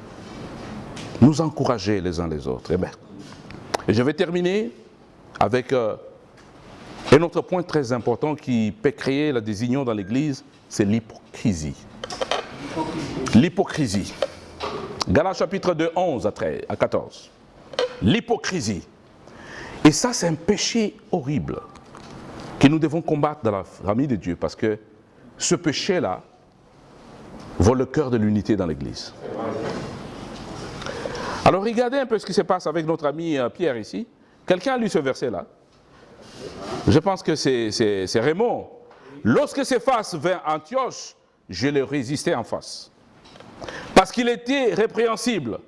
Nous encourager les uns les autres. Et je vais terminer avec un autre point très important qui peut créer la désunion dans l'Église, c'est l'hypocrisie. L'hypocrisie. Galates chapitre 2, 11 à 14. L'hypocrisie. Et ça, c'est un péché horrible que nous devons combattre dans la famille de Dieu parce que ce péché-là vole le cœur de l'unité dans l'Église. Alors, regardez un peu ce qui se passe avec notre ami Pierre ici. Quelqu'un a lu ce verset-là. Je pense que c'est Raymond. Lorsque Céphas vint à Antioche, je le résistais en face. Parce qu'il était répréhensible.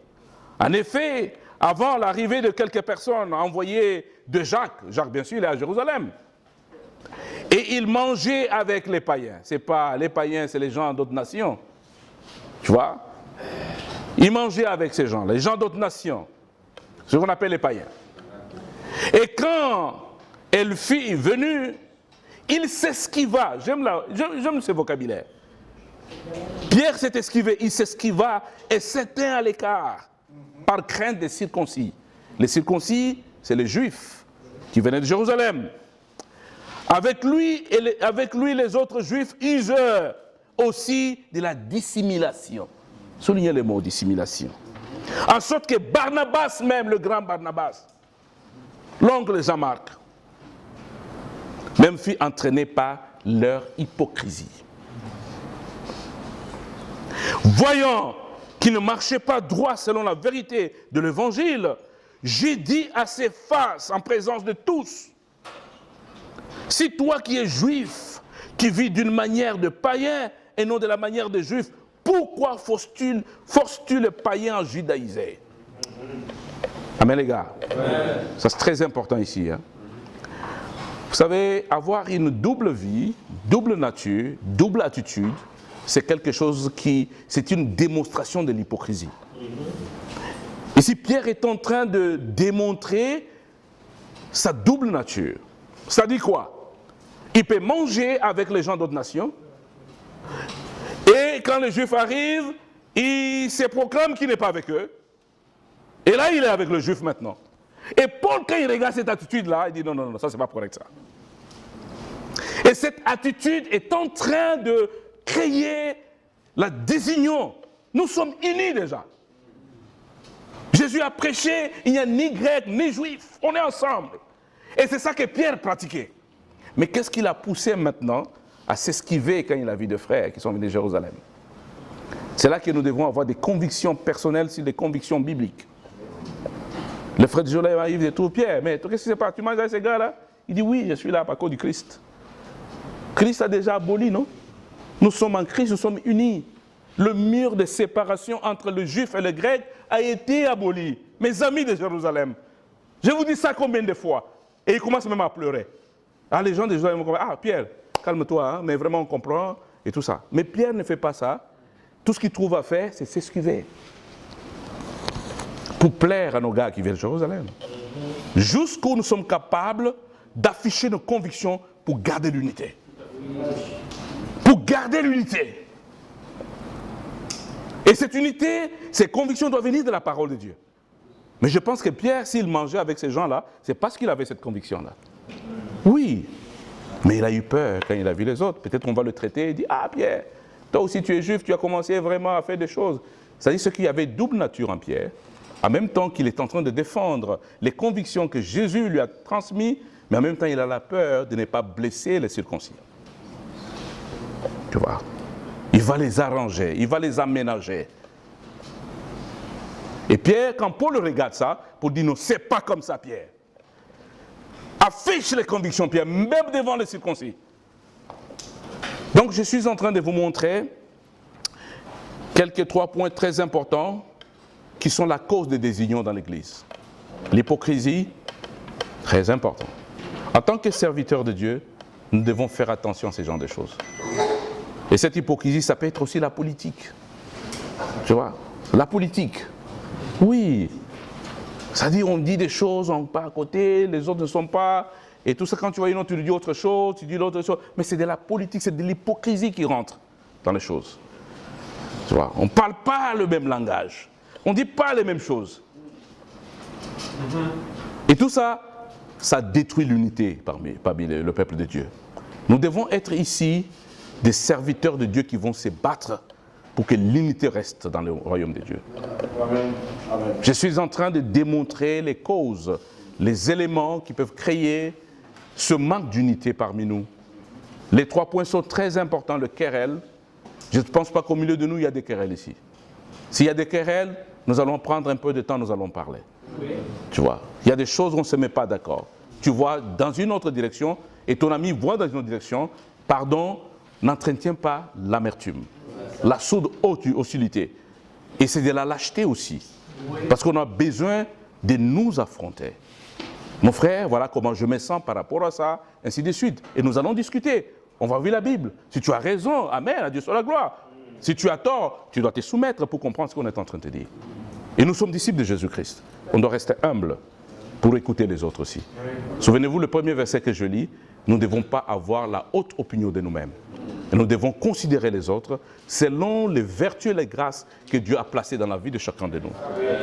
En effet, avant l'arrivée de quelques personnes envoyées de Jacques, bien sûr, il est à Jérusalem. Et il mangeait avec les païens. Ce n'est pas les païens, c'est les gens d'autres nations. Tu vois? Il mangeait avec ces gens, les gens d'autres nations. Ce qu'on appelle les païens. Et quand elle fut venue, il s'esquiva. J'aime ce vocabulaire. Pierre s'est esquivé, il s'esquiva et s'éteint à l'écart par crainte des circoncis. Les circoncis, c'est les Juifs qui venaient de Jérusalem. Avec lui, les autres Juifs usent aussi de la dissimulation. Soulignez le mot dissimulation. En sorte que Barnabas même, le grand Barnabas, l'oncle de Jean-Marc, même fut entraîné par leur hypocrisie. Voyant qu'ils ne marchaient pas droit selon la vérité de l'évangile, j'ai dit à ses faces, en présence de tous, si toi qui es juif, qui vis d'une manière de païen et non de la manière de juif, pourquoi forces-tu le païen à judaïser? Amen les gars. Amen. Ça c'est très important ici. Hein? Vous savez, avoir une double vie, double nature, double attitude, c'est quelque chose c'est une démonstration de l'hypocrisie. Ici, Pierre est en train de démontrer sa double nature. Ça dit quoi? Il peut manger avec les gens d'autres nations, et quand les Juifs arrivent, il se proclame qu'il n'est pas avec eux. Et là, il est avec le Juif maintenant. Et Paul, quand il regarde cette attitude-là, il dit non, ça c'est pas correct ça. Et cette attitude est en train de créer la désunion. Nous sommes unis déjà. Jésus a prêché, il n'y a ni grec ni juif, on est ensemble. Et c'est ça que Pierre pratiquait. Mais qu'est-ce qui l'a poussé maintenant à s'esquiver quand il a vu des frères qui sont venus de Jérusalem? C'est là que nous devons avoir des convictions personnelles sur des convictions bibliques. Le frère de Jérusalem arrive et trouve Pierre, mais qu'est-ce qui se passe? Tu manges avec ces gars-là? Il dit oui, je suis là à cause du Christ. Christ a déjà aboli, non? Nous sommes en Christ, nous sommes unis. Le mur de séparation entre le juif et le grec a été aboli. Mes amis de Jérusalem, je vous dis ça combien de fois? Et ils commencent même à pleurer. Ah, les gens de Jérusalem vont comprendre. Ah, Pierre, calme-toi, hein, mais vraiment on comprend et tout ça. Mais Pierre ne fait pas ça. Tout ce qu'il trouve à faire, c'est s'esquiver. Pour plaire à nos gars qui viennent de Jérusalem. Jusqu'où nous sommes capables d'afficher nos convictions pour garder l'unité. Pour garder l'unité. Et cette unité, ces convictions doivent venir de la parole de Dieu. Mais je pense que Pierre, s'il mangeait avec ces gens-là, c'est parce qu'il avait cette conviction-là. Oui, mais il a eu peur quand il a vu les autres. Peut-être qu'on va le traiter et dire, ah Pierre, toi aussi tu es juif, tu as commencé vraiment à faire des choses. C'est-à-dire ce qu'il y avait double nature en Pierre, en même temps qu'il est en train de défendre les convictions que Jésus lui a transmises, mais en même temps il a la peur de ne pas blesser les circoncis. Tu vois, il va les arranger, il va les aménager. Et Pierre, quand Paul regarde ça, Paul dit non, c'est pas comme ça Pierre. Affiche les convictions Pierre, même devant les circoncis. Donc je suis en train de vous montrer quelques 3 points très importants qui sont la cause des désunions dans l'Église. L'hypocrisie, très important. En tant que serviteurs de Dieu, nous devons faire attention à ce genre de choses. Et cette hypocrisie, ça peut être aussi la politique. Tu vois, la politique. Oui. C'est-à-dire, on dit des choses, on part à côté, les autres ne sont pas. Et tout ça, quand tu vois une autre, tu dis autre chose, tu dis l'autre chose. Mais c'est de la politique, c'est de l'hypocrisie qui rentre dans les choses. Tu vois, on ne parle pas le même langage. On ne dit pas les mêmes choses. Et tout ça, ça détruit l'unité parmi le peuple de Dieu. Nous devons être ici des serviteurs de Dieu qui vont se battre pour que l'unité reste dans le royaume de Dieu. Amen. Amen. Je suis en train de démontrer les causes, les éléments qui peuvent créer ce manque d'unité parmi nous. Les 3 points sont très importants. Le querelle, je ne pense pas qu'au milieu de nous, il y a des querelles ici. S'il y a des querelles, nous allons prendre un peu de temps, nous allons parler. Oui. Tu vois, il y a des choses où on ne se met pas d'accord. Tu vois dans une autre direction et ton ami voit dans une autre direction. Pardon, n'entretiens pas l'amertume, la sourde hostilité. Et c'est de la lâcheté aussi. Parce qu'on a besoin de nous affronter. Mon frère, voilà comment je me sens par rapport à ça, ainsi de suite. Et nous allons discuter. On va ouvrir la Bible. Si tu as raison, amen, à Dieu soit la gloire. Si tu as tort, tu dois te soumettre pour comprendre ce qu'on est en train de te dire. Et nous sommes disciples de Jésus-Christ. On doit rester humble pour écouter les autres aussi. Souvenez-vous, le premier verset que je lis, nous ne devons pas avoir la haute opinion de nous-mêmes. Et nous devons considérer les autres selon les vertus et les grâces que Dieu a placées dans la vie de chacun de nous.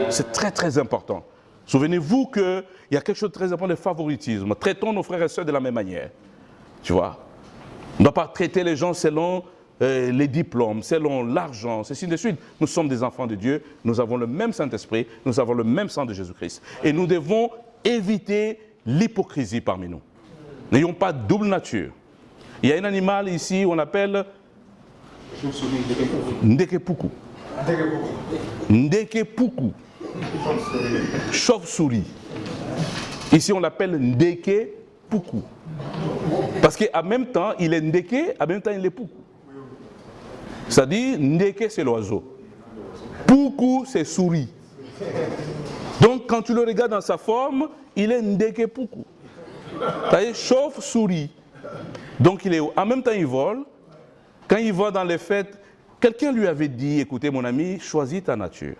C'est très très important. Souvenez-vous qu'il y a quelque chose de très important, le favoritisme. Traitons nos frères et sœurs de la même manière. Tu vois? On ne doit pas traiter les gens selon les diplômes, selon l'argent, ceci de suite. Nous sommes des enfants de Dieu, nous avons le même Saint-Esprit, nous avons le même sang de Jésus-Christ. Et nous devons éviter l'hypocrisie parmi nous. N'ayons pas double nature. Il y a un animal ici, on appelle Ndekepuku. Ndekepuku. Chauve-souris. Ici, on l'appelle Ndekepuku. Parce qu'en même temps, il est Ndeke, en même temps, il est Puku. C'est-à-dire, Ndeke, c'est l'oiseau. Puku, c'est souris. Donc, quand tu le regardes dans sa forme, il est Ndekepuku. C'est-à-dire, chauve-souris. Donc, en même temps, il vole. Quand il va dans les fêtes, quelqu'un lui avait dit, écoutez, mon ami, choisis ta nature.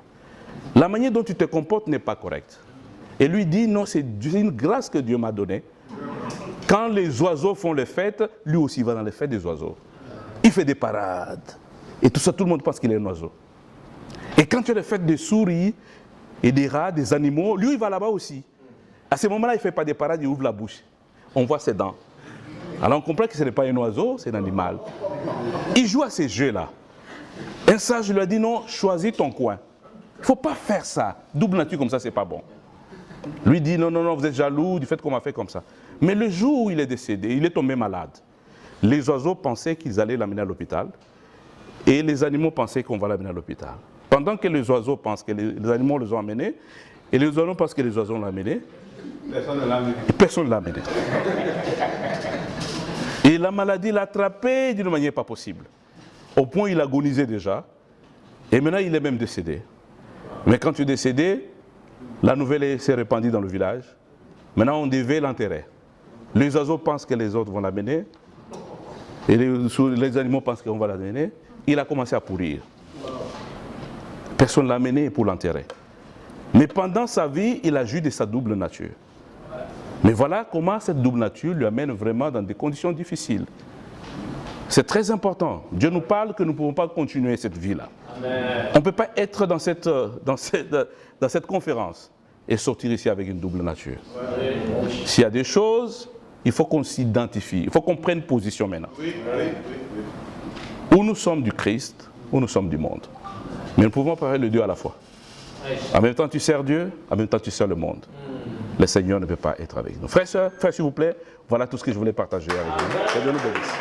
La manière dont tu te comportes n'est pas correcte. Et lui dit, non, c'est une grâce que Dieu m'a donnée. Quand les oiseaux font les fêtes, lui aussi va dans les fêtes des oiseaux. Il fait des parades. Et tout ça, tout le monde pense qu'il est un oiseau. Et quand tu as les fêtes des souris et des rats, des animaux, lui, il va là-bas aussi. À ce moment-là, il ne fait pas des parades, il ouvre la bouche. On voit ses dents. Alors on comprend que ce n'est pas un oiseau, c'est un animal. Il joue à ces jeux-là. Un sage lui a dit, non, choisis ton coin. Il ne faut pas faire ça. Double nature comme ça, ce n'est pas bon. Lui dit, non, non, non, vous êtes jaloux du fait qu'on m'a fait comme ça. Mais le jour où il est décédé, il est tombé malade. Les oiseaux pensaient qu'ils allaient l'amener à l'hôpital. Et les animaux pensaient qu'on va l'amener à l'hôpital. Pendant que les oiseaux pensent que les animaux les ont amenés, et les oiseaux pensent que les oiseaux l'ont amené, personne ne l'a amené. Et la maladie l'a attrapé d'une manière pas possible. Au point où il agonisait déjà. Et maintenant, il est même décédé. Mais quand tu es décédé, la nouvelle s'est répandue dans le village. Maintenant, on devait l'enterrer. Les oiseaux pensent que les autres vont l'amener. Et les animaux pensent qu'on va l'amener. Il a commencé à pourrir. Personne ne l'a amené pour l'enterrer. Mais pendant sa vie, il a joui de sa double nature. Mais voilà comment cette double nature lui amène vraiment dans des conditions difficiles. C'est très important. Dieu nous parle que nous ne pouvons pas continuer cette vie-là. On ne peut pas être dans cette conférence et sortir ici avec une double nature. S'il y a des choses, il faut qu'on s'identifie. Il faut qu'on prenne position maintenant. Ou nous sommes du Christ, ou nous sommes du monde. Mais nous pouvons parler de Dieu à la fois. En même temps, tu sers Dieu, en même temps, tu sers le monde. Le Seigneur ne peut pas être avec nous. Frères, sœurs, s'il vous plaît, voilà tout ce que je voulais partager avec vous. Que Dieu nous bénisse.